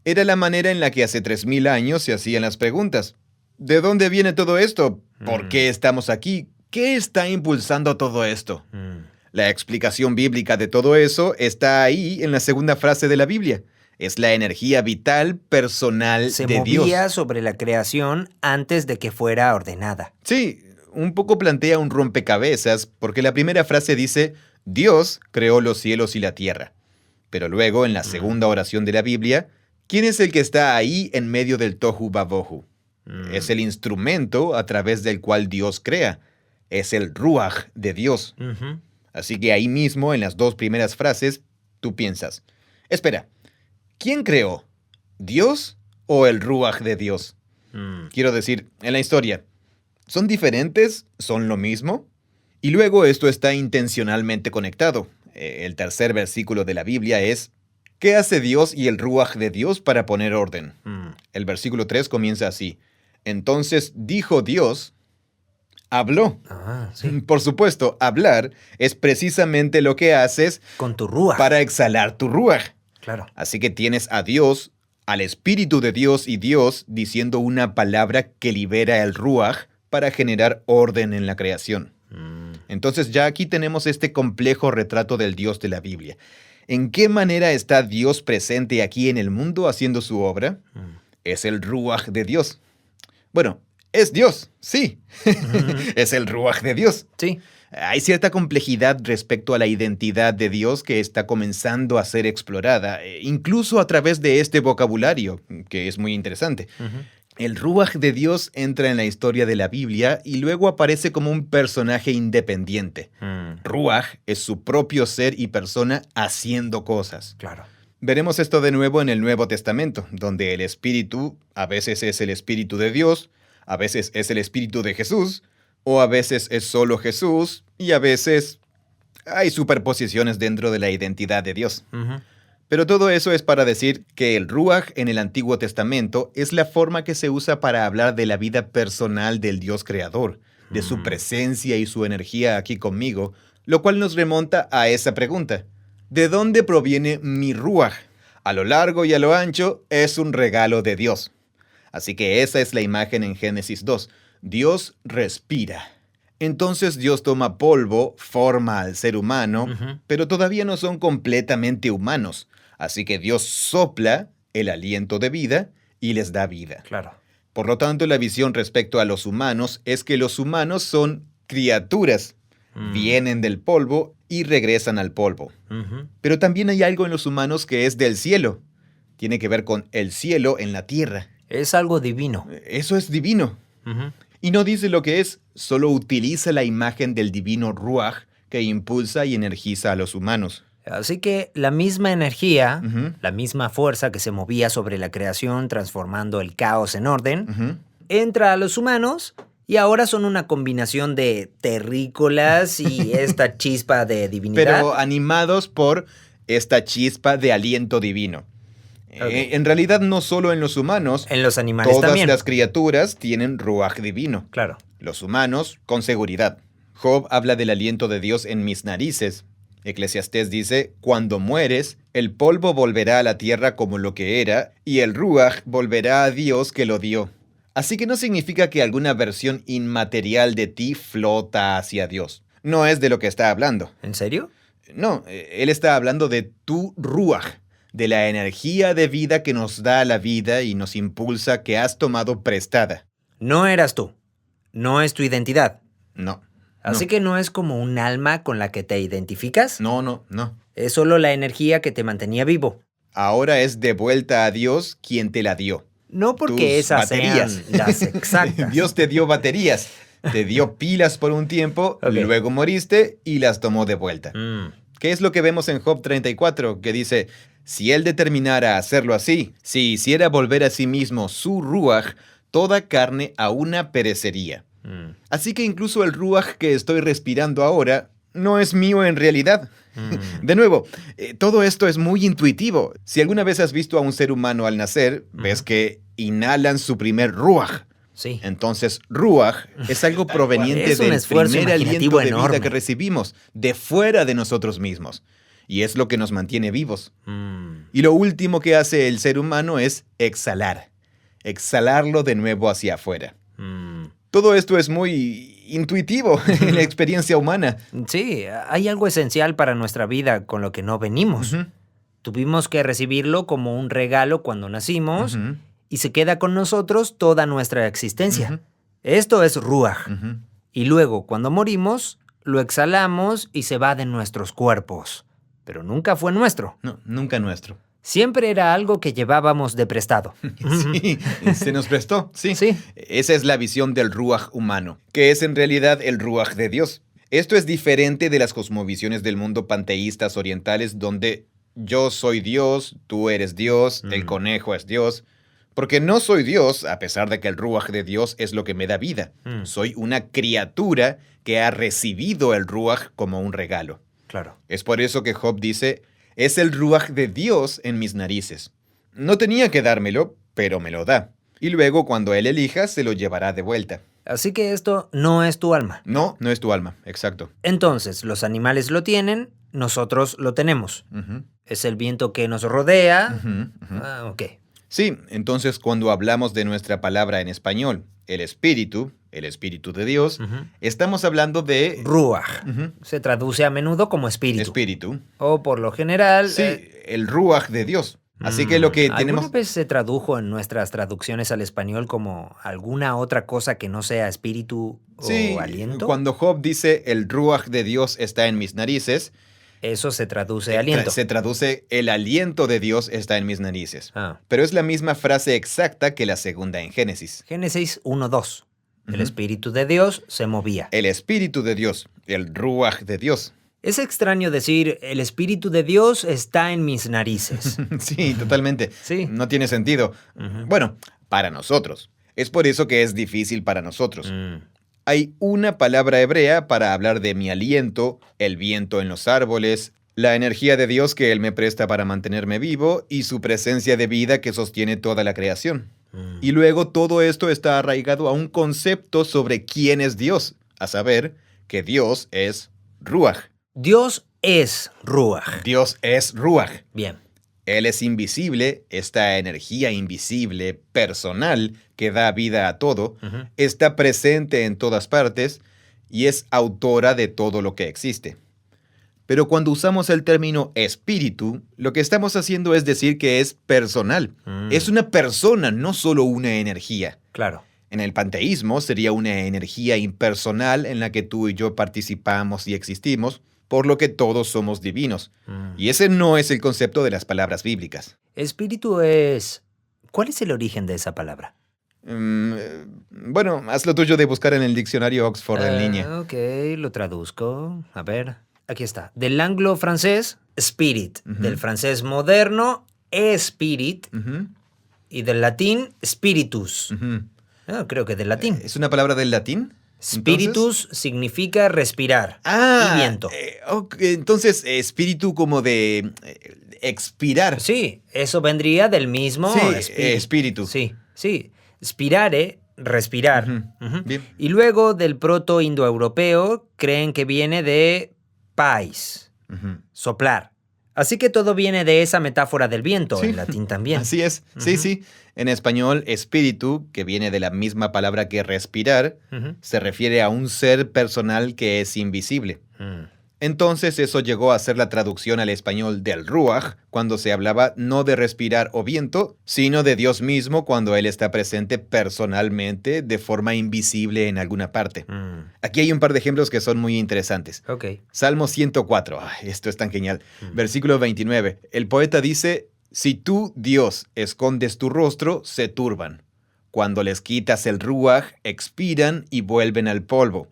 Era la manera en la que hace 3000 años se hacían las preguntas. ¿De dónde viene todo esto? ¿Por qué estamos aquí? ¿Qué está impulsando todo esto? mm. La explicación bíblica de todo eso está ahí en la segunda frase de la Biblia. Es la energía vital personal Se de movía Dios. sobre la creación antes de que fuera ordenada. Sí, un poco plantea un rompecabezas porque la primera frase dice, Dios creó los cielos y la tierra. Pero luego, en la segunda oración de la Biblia, ¿quién es el que está ahí en medio del tohu babohu? Es el instrumento a través del cual Dios crea. Es el ruaj de Dios. Ujú. Así que ahí mismo, en las dos primeras frases, tú piensas, espera, ¿quién creó? ¿Dios o el ruaj de Dios? Mm. Quiero decir, en la historia, ¿son diferentes? ¿Son lo mismo? Y luego esto está intencionalmente conectado. El tercer versículo de la Biblia es, ¿qué hace Dios y el ruaj de Dios para poner orden? Mm. El versículo 3 comienza así, entonces dijo Dios, habló. Ah, sí. Por supuesto, hablar es precisamente lo que haces Con tu Ruach. para exhalar tu ruaj. Claro. Así que tienes a Dios, al Espíritu de Dios y Dios diciendo una palabra que libera el ruaj para generar orden en la creación. Mm. Entonces ya aquí tenemos este complejo retrato del Dios de la Biblia. ¿En qué manera está Dios presente aquí en el mundo haciendo su obra? Mm. Es el ruaj de Dios. Bueno, es Dios, sí. Es el ruaj de Dios. Sí. Hay cierta complejidad respecto a la identidad de Dios que está comenzando a ser explorada, incluso a través de este vocabulario, que es muy interesante. Ujú. El Ruaj de Dios entra en la historia de la Biblia y luego aparece como un personaje independiente. Mm. Ruaj es su propio ser y persona haciendo cosas. Claro. Veremos esto de nuevo en el Nuevo Testamento, donde el Espíritu a veces es el Espíritu de Dios, a veces es el Espíritu de Jesús, o a veces es solo Jesús, y a veces hay superposiciones dentro de la identidad de Dios. Ujú. Pero todo eso es para decir que el Ruaj en el Antiguo Testamento es la forma que se usa para hablar de la vida personal del Dios creador, de su presencia y su energía aquí conmigo, lo cual nos remonta a esa pregunta. ¿De dónde proviene mi Ruaj? A lo largo y a lo ancho es un regalo de Dios. Así que esa es la imagen en Génesis 2. Dios respira. Entonces Dios toma polvo, forma al ser humano, Ujú. pero todavía no son completamente humanos. Así que Dios sopla el aliento de vida y les da vida. Claro. Por lo tanto, la visión respecto a los humanos es que los humanos son criaturas. Mm. Vienen del polvo y regresan al polvo. Ujú. Pero también hay algo en los humanos que es del cielo. Tiene que ver con el cielo en la tierra. Es algo divino. Eso es divino. Ujú. Y no dice lo que es, solo utiliza la imagen del divino Ruaj que impulsa y energiza a los humanos. Así que la misma energía, Ujú. la misma fuerza que se movía sobre la creación, transformando el caos en orden, Ujú. entra a los humanos y ahora son una combinación de terrícolas y esta chispa de divinidad. Pero animados por esta chispa de aliento divino. Ok. En realidad no solo en los humanos, En los animales todas también. las criaturas tienen Ruaj divino. Claro. Los humanos, con seguridad. Job habla del aliento de Dios en mis narices. Eclesiastés dice, cuando mueres, el polvo volverá a la tierra como lo que era, y el Ruaj volverá a Dios que lo dio. Así que no significa que alguna versión inmaterial de ti flota hacia Dios. No es de lo que está hablando. ¿En serio? No, él está hablando de tu Ruaj, de la energía de vida que nos da la vida y nos impulsa que has tomado prestada. No eras tú. No es tu identidad. No. Así que no es como un alma con la que te identificas. No. Es solo la energía que te mantenía vivo. Ahora es de vuelta a Dios quien te la dio. No porque Tus esas baterías. sean las exactas. Dios te dio baterías, te dio pilas por un tiempo, Ok. luego moriste y las tomó de vuelta. Mm. ¿Qué es lo que vemos en Job 34? Que dice, si él determinara hacerlo así, si hiciera volver a sí mismo su Ruaj, toda carne a una perecería. Así que incluso el ruaj que estoy respirando ahora no es mío en realidad. De nuevo, todo esto es muy intuitivo. Si alguna vez has visto a un ser humano al nacer, ves que inhalan su primer ruaj. Sí. Entonces, ruaj es algo proveniente del primer aliento de vida que recibimos, de fuera de nosotros mismos. Y es lo que nos mantiene vivos. Y lo último que hace el ser humano es exhalar. Exhalarlo de nuevo hacia afuera. Todo esto es muy intuitivo en la experiencia humana. Sí, hay algo esencial para nuestra vida con lo que no venimos. Tuvimos que recibirlo como un regalo cuando nacimos y se queda con nosotros toda nuestra existencia. Esto es ruaj. Y luego, cuando morimos, lo exhalamos y se va de nuestros cuerpos. Pero nunca fue nuestro. No, nunca nuestro. Siempre era algo que llevábamos de prestado. Sí, se nos prestó, sí. Sí. Esa es la visión del ruaj humano, que es en realidad el ruaj de Dios. Esto es diferente de las cosmovisiones del mundo panteístas orientales donde yo soy Dios, tú eres Dios, el conejo es Dios. Porque no soy Dios, a pesar de que el ruaj de Dios es lo que me da vida. Soy una criatura que ha recibido el ruaj como un regalo. Claro. Es por eso que Job dice, es el ruaj de Dios en mis narices. No tenía que dármelo, pero me lo da. Y luego, cuando él elija, se lo llevará de vuelta. Así que esto no es tu alma. No, no es tu alma, exacto. Entonces, los animales lo tienen, nosotros lo tenemos. Es el viento que nos rodea. Ok. Sí, entonces cuando hablamos de nuestra palabra en español, el Espíritu de Dios, estamos hablando de... Ruaj. Se traduce a menudo como espíritu. Espíritu. O por lo general... Sí, el ruaj de Dios. Así que lo que tenemos... ¿Alguna vez se tradujo en nuestras traducciones al español como alguna otra cosa que no sea espíritu o aliento? Cuando Job dice el ruaj de Dios está en mis narices... Eso se traduce aliento. Se traduce el aliento de Dios está en mis narices. Pero es la misma frase exacta que la segunda en Génesis. Génesis 1:2. El Espíritu de Dios se movía. El Espíritu de Dios, el ruaj de Dios. Es extraño decir, el Espíritu de Dios está en mis narices. Sí, totalmente. Sí. No tiene sentido. Bueno, para nosotros. Es por eso que es difícil para nosotros. Hay una palabra hebrea para hablar de mi aliento, el viento en los árboles, la energía de Dios que Él me presta para mantenerme vivo y su presencia de vida que sostiene toda la creación. Y luego todo esto está arraigado a un concepto sobre quién es Dios, a saber que Dios es ruaj. Dios es ruaj. Dios es ruaj. Bien. Él es invisible, esta energía invisible, personal, que da vida a todo, está presente en todas partes y es autora de todo lo que existe. Pero cuando usamos el término espíritu, lo que estamos haciendo es decir que es personal. Es una persona, no solo una energía. Claro. En el panteísmo sería una energía impersonal en la que tú y yo participamos y existimos, por lo que todos somos divinos. Y ese no es el concepto de las palabras bíblicas. Espíritu es... ¿Cuál es el origen de esa palabra? Bueno, haz lo tuyo de buscar en el diccionario Oxford en línea. Ok, lo traduzco. A ver, aquí está. Del anglo-francés, spirit. Del francés moderno, spirit. Y del latín, spiritus. Creo que del latín. ¿Es una palabra del latín? Spiritus significa respirar y viento. Entonces, espíritu como de expirar. Sí, eso vendría del mismo espíritu. Sí. Spirare, respirar. Bien. Y luego del proto-indoeuropeo creen que viene de pais, soplar. Así que todo viene de esa metáfora del viento, en latín también. Así es, sí. En español, espíritu, que viene de la misma palabra que respirar, se refiere a un ser personal que es invisible. Entonces eso llegó a ser la traducción al español del ruaj, cuando se hablaba no de respirar o viento, sino de Dios mismo cuando Él está presente personalmente de forma invisible en alguna parte. Aquí hay un par de ejemplos que son muy interesantes. Okay. Salmo 104, esto es tan genial. Versículo 29, el poeta dice, si tú, Dios, escondes tu rostro, se turban. Cuando les quitas el ruaj, expiran y vuelven al polvo.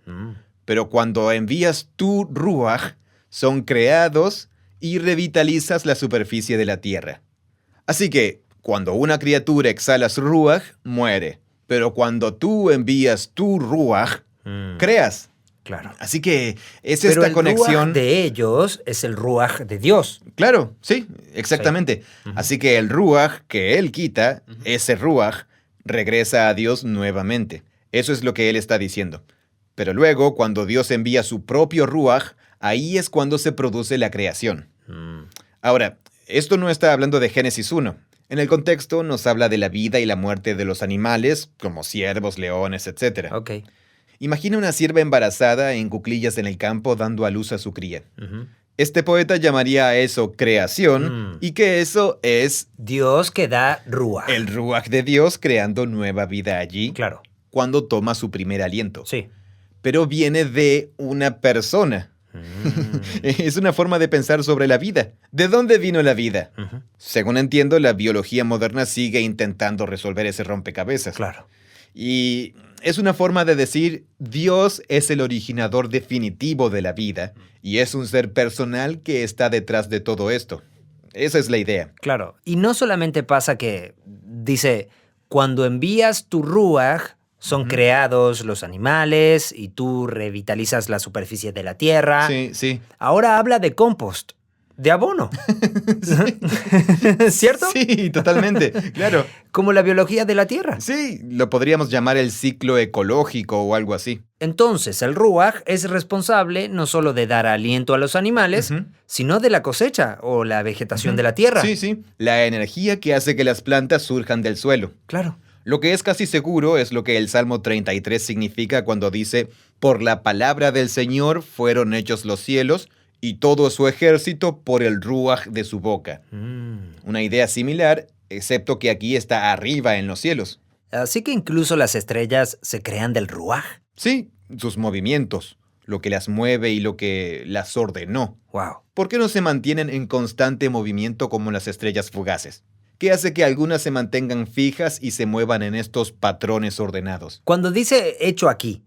Pero cuando envías tu ruaj, son creados y revitalizas la superficie de la tierra. Así que, cuando una criatura exhala su ruaj, muere. Pero cuando tú envías tu ruaj, creas. Claro. Así que es Pero esta el conexión. ruaj de ellos es el ruaj de Dios. Claro, sí, exactamente. Sí. Así que el ruaj que él quita, ese ruaj, regresa a Dios nuevamente. Eso es lo que él está diciendo. Pero luego, cuando Dios envía su propio ruaj, ahí es cuando se produce la creación. Ahora, esto no está hablando de Génesis 1. En el contexto nos habla de la vida y la muerte de los animales, como ciervos, leones, etc. Ok. Imagina una cierva embarazada en cuclillas en el campo dando a luz a su cría. Este poeta llamaría a eso creación y que eso es Dios que da ruaj. el ruaj de Dios creando nueva vida allí Claro. cuando toma su primer aliento. Sí. Pero viene de una persona. Es una forma de pensar sobre la vida. ¿De dónde vino la vida? Según entiendo, la biología moderna sigue intentando resolver ese rompecabezas. Claro. Y es una forma de decir, Dios es el originador definitivo de la vida y es un ser personal que está detrás de todo esto. Esa es la idea. Claro. Y no solamente pasa que dice, cuando envías tu ruaj, son creados los animales y tú revitalizas la superficie de la tierra. Sí, sí. Ahora habla de compost, de abono. ¿Cierto? Sí, totalmente, claro. Como la biología de la tierra. Sí, lo podríamos llamar el ciclo ecológico o algo así. Entonces, el ruaj es responsable no solo de dar aliento a los animales, sino de la cosecha o la vegetación de la tierra. Sí, sí. La energía que hace que las plantas surjan del suelo. Claro. Lo que es casi seguro es lo que el Salmo 33 significa cuando dice, por la palabra del Señor fueron hechos los cielos y todo su ejército por el ruaj de su boca. Una idea similar, excepto que aquí está arriba en los cielos. Así que incluso las estrellas se crean del ruaj. Sí, sus movimientos, lo que las mueve y lo que las ordenó. Wow. ¿Por qué no se mantienen en constante movimiento como las estrellas fugaces? ¿Qué hace que algunas se mantengan fijas y se muevan en estos patrones ordenados? Cuando dice hecho aquí,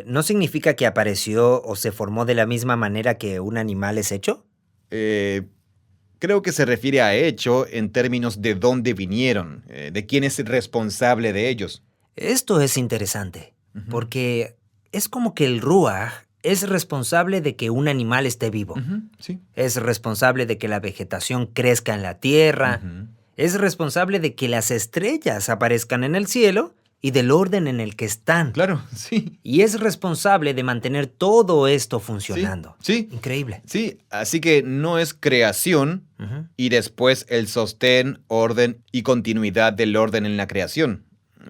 ¿no significa que apareció o se formó de la misma manera que un animal es hecho? Creo que se refiere a hecho en términos de dónde vinieron, de quién es el responsable de ellos. Esto es interesante, porque es como que el ruaj es responsable de que un animal esté vivo. Sí. Es responsable de que la vegetación crezca en la tierra. Es responsable de que las estrellas aparezcan en el cielo y del orden en el que están. Claro, sí. Y es responsable de mantener todo esto funcionando. Sí. Increíble. Sí, así que no es creación y después el sostén, orden y continuidad del orden en la creación.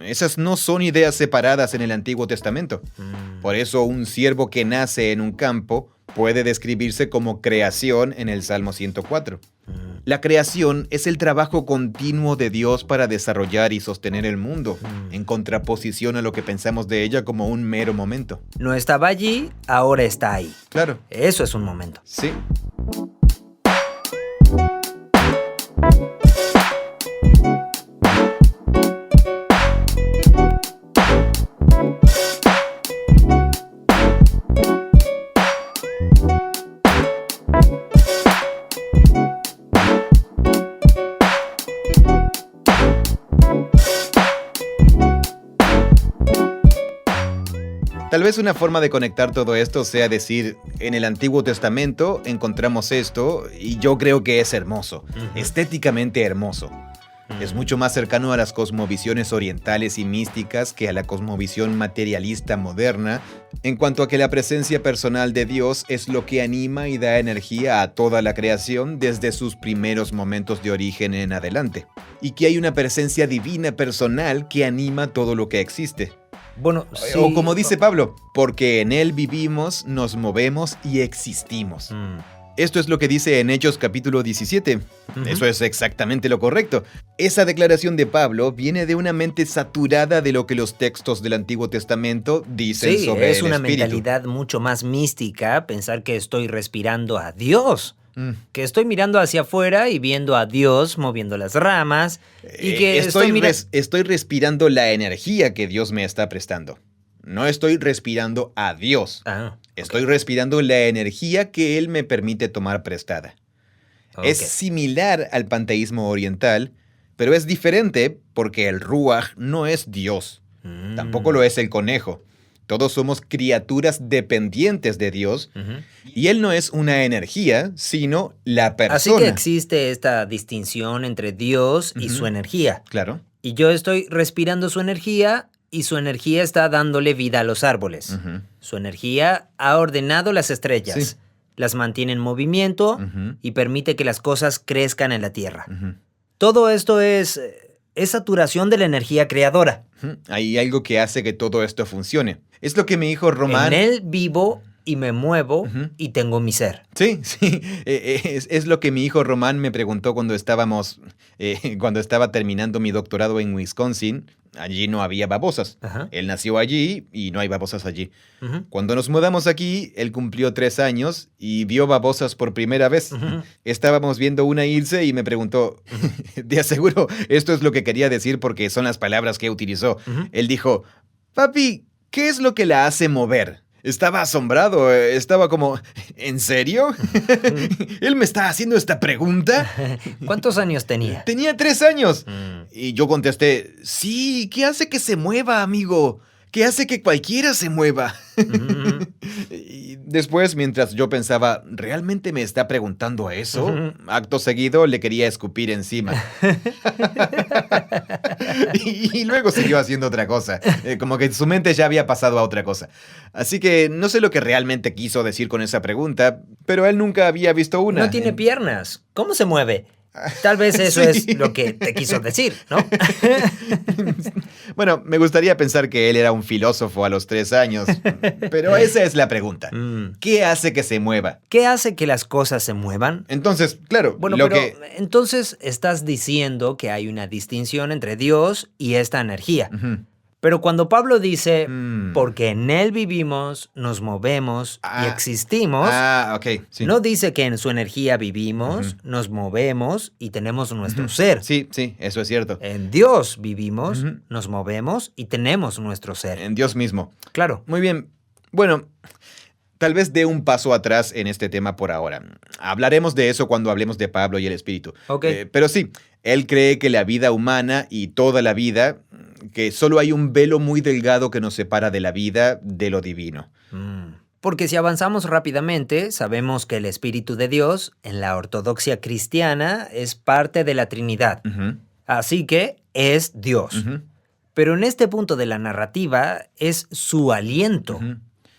Esas no son ideas separadas en el Antiguo Testamento. Por eso un siervo que nace en un campo puede describirse como creación en el Salmo 104. La creación es el trabajo continuo de Dios para desarrollar y sostener el mundo, en contraposición a lo que pensamos de ella como un mero momento. No estaba allí, ahora está ahí. Claro. Eso es un momento. Sí. Tal vez una forma de conectar todo esto sea decir, en el Antiguo Testamento encontramos esto y yo creo que es hermoso, estéticamente hermoso. Es mucho más cercano a las cosmovisiones orientales y místicas que a la cosmovisión materialista moderna, en cuanto a que la presencia personal de Dios es lo que anima y da energía a toda la creación desde sus primeros momentos de origen en adelante, y que hay una presencia divina personal que anima todo lo que existe. Bueno, sí. O como dice Pablo, porque en Él vivimos, nos movemos y existimos. Esto es lo que dice en Hechos capítulo 17. Eso es exactamente lo correcto. Esa declaración de Pablo viene de una mente saturada de lo que los textos del Antiguo Testamento dicen sobre el es una Espíritu. mentalidad mucho más mística pensar que estoy respirando a Dios. Que estoy mirando hacia afuera y viendo a Dios moviendo las ramas y que estoy respirando la energía que Dios me está prestando. No estoy respirando a Dios. Estoy respirando la energía que Él me permite tomar prestada. Es similar al panteísmo oriental, Pero es diferente porque el Ruach no es Dios. Tampoco lo es el conejo. Todos somos criaturas dependientes de Dios. Y Él no es una energía, sino la persona. Así que existe esta distinción entre Dios y su energía. Claro. Y yo estoy respirando su energía y su energía está dándole vida a los árboles. Su energía ha ordenado las estrellas. Sí. Las mantiene en movimiento y permite que las cosas crezcan en la tierra. Todo esto es saturación de la energía creadora. Hay algo que hace que todo esto funcione. Es lo que mi hijo Román... En él vivo y me muevo y tengo mi ser. Sí. Es lo que mi hijo Román me preguntó cuando estaba terminando mi doctorado en Wisconsin. Allí no había babosas. Él nació allí y no hay babosas allí. Cuando nos mudamos aquí, él cumplió 3 años y vio babosas por primera vez. Estábamos viendo una irse y me preguntó, de aseguro, esto es lo que quería decir porque son las palabras que utilizó. Él dijo, papi, ¿qué es lo que la hace mover? Estaba asombrado, estaba como, ¿en serio? ¿Él me está haciendo esta pregunta? ¿Cuántos años tenía? Tenía 3 años. Y yo contesté, sí, ¿qué hace que se mueva, amigo? ¿Qué hace que cualquiera se mueva? Y después, mientras yo pensaba, ¿realmente me está preguntando eso? Acto seguido le quería escupir encima. y luego siguió haciendo otra cosa. Como que su mente ya había pasado a otra cosa. Así que no sé lo que realmente quiso decir con esa pregunta, pero él nunca había visto una. No tiene piernas. ¿Cómo se mueve? Tal vez eso es lo que te quiso decir, ¿no? Bueno, me gustaría pensar que él era un filósofo a los 3 años, pero esa es la pregunta. ¿Qué hace que se mueva? ¿Qué hace que las cosas se muevan? Entonces, claro, bueno, entonces estás diciendo que hay una distinción entre Dios y esta energía. Pero cuando Pablo dice, porque en Él vivimos, nos movemos y existimos, sí. No dice que en su energía vivimos, nos movemos y tenemos nuestro ser. Sí, eso es cierto. En Dios vivimos, nos movemos y tenemos nuestro ser. En Dios mismo. Claro. Muy bien. Bueno, tal vez dé un paso atrás en este tema por ahora. Hablaremos de eso cuando hablemos de Pablo y el Espíritu. Pero sí, él cree que la vida humana y toda la vida, que solo hay un velo muy delgado que nos separa de la vida de lo divino. Porque si avanzamos rápidamente, sabemos que el Espíritu de Dios, en la ortodoxia cristiana, es parte de la Trinidad. Así que es Dios. Pero en este punto de la narrativa es su aliento.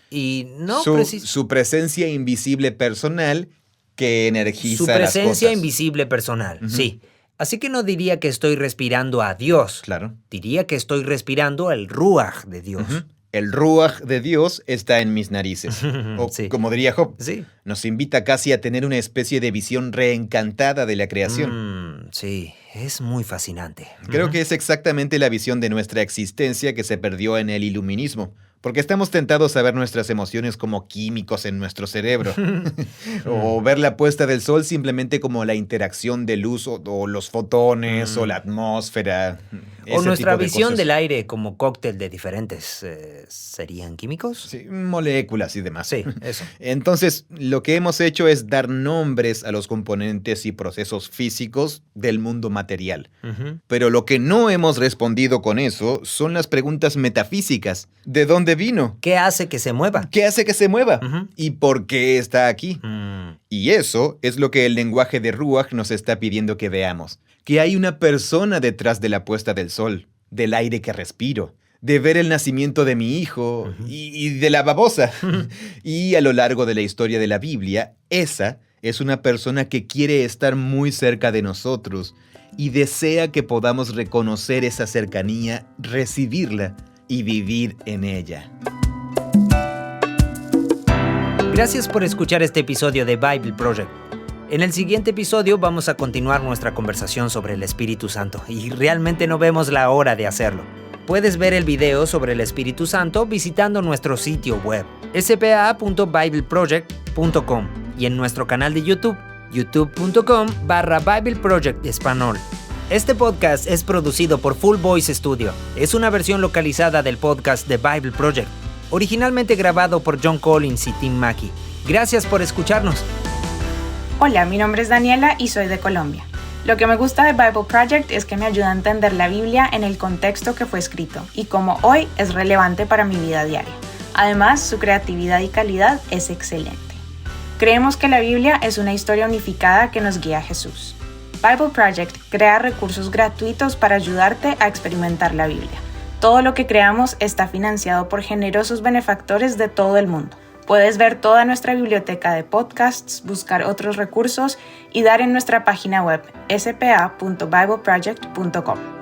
Y no su presencia invisible personal que energiza las cosas. Su presencia invisible personal, sí. Así que no diría que estoy respirando a Dios. Claro. Diría que estoy respirando el Ruach de Dios. El Ruach de Dios está en mis narices. O como diría Job, nos invita casi a tener una especie de visión reencantada de la creación. Sí, es muy fascinante. Creo que es exactamente la visión de nuestra existencia que se perdió en el iluminismo. Porque estamos tentados a ver nuestras emociones como químicos en nuestro cerebro. O ver la puesta del sol simplemente como la interacción de luz o los fotones o la atmósfera. O nuestra visión del aire como cóctel de diferentes... ¿serían químicos? Sí, moléculas y demás. Sí, eso. Entonces, lo que hemos hecho es dar nombres a los componentes y procesos físicos del mundo material. Pero lo que no hemos respondido con eso son las preguntas metafísicas. ¿De dónde vino? ¿Qué hace que se mueva? ¿Qué hace que se mueva? ¿Y por qué está aquí? Y eso es lo que el lenguaje de Ruach nos está pidiendo que veamos. Que hay una persona detrás de la puesta del sol, del aire que respiro, de ver el nacimiento de mi hijo y de la babosa. Y a lo largo de la historia de la Biblia, esa es una persona que quiere estar muy cerca de nosotros y desea que podamos reconocer esa cercanía, recibirla y vivir en ella. Gracias por escuchar este episodio de Bible Project. En el siguiente episodio vamos a continuar nuestra conversación sobre el Espíritu Santo y realmente no vemos la hora de hacerlo. Puedes ver el video sobre el Espíritu Santo visitando nuestro sitio web spa.bibleproject.com y en nuestro canal de YouTube, youtube.com/Bible Español. Este podcast es producido por Full Voice Studio. Es una versión localizada del podcast de Bible Project, originalmente grabado por John Collins y Tim Mackey. Gracias por escucharnos. Hola, mi nombre es Daniela y soy de Colombia. Lo que me gusta de Bible Project es que me ayuda a entender la Biblia en el contexto que fue escrito y cómo hoy es relevante para mi vida diaria. Además, su creatividad y calidad es excelente. Creemos que la Biblia es una historia unificada que nos guía a Jesús. Bible Project crea recursos gratuitos para ayudarte a experimentar la Biblia. Todo lo que creamos está financiado por generosos benefactores de todo el mundo. Puedes ver toda nuestra biblioteca de podcasts, buscar otros recursos y dar en nuestra página web spa.bibleproject.com.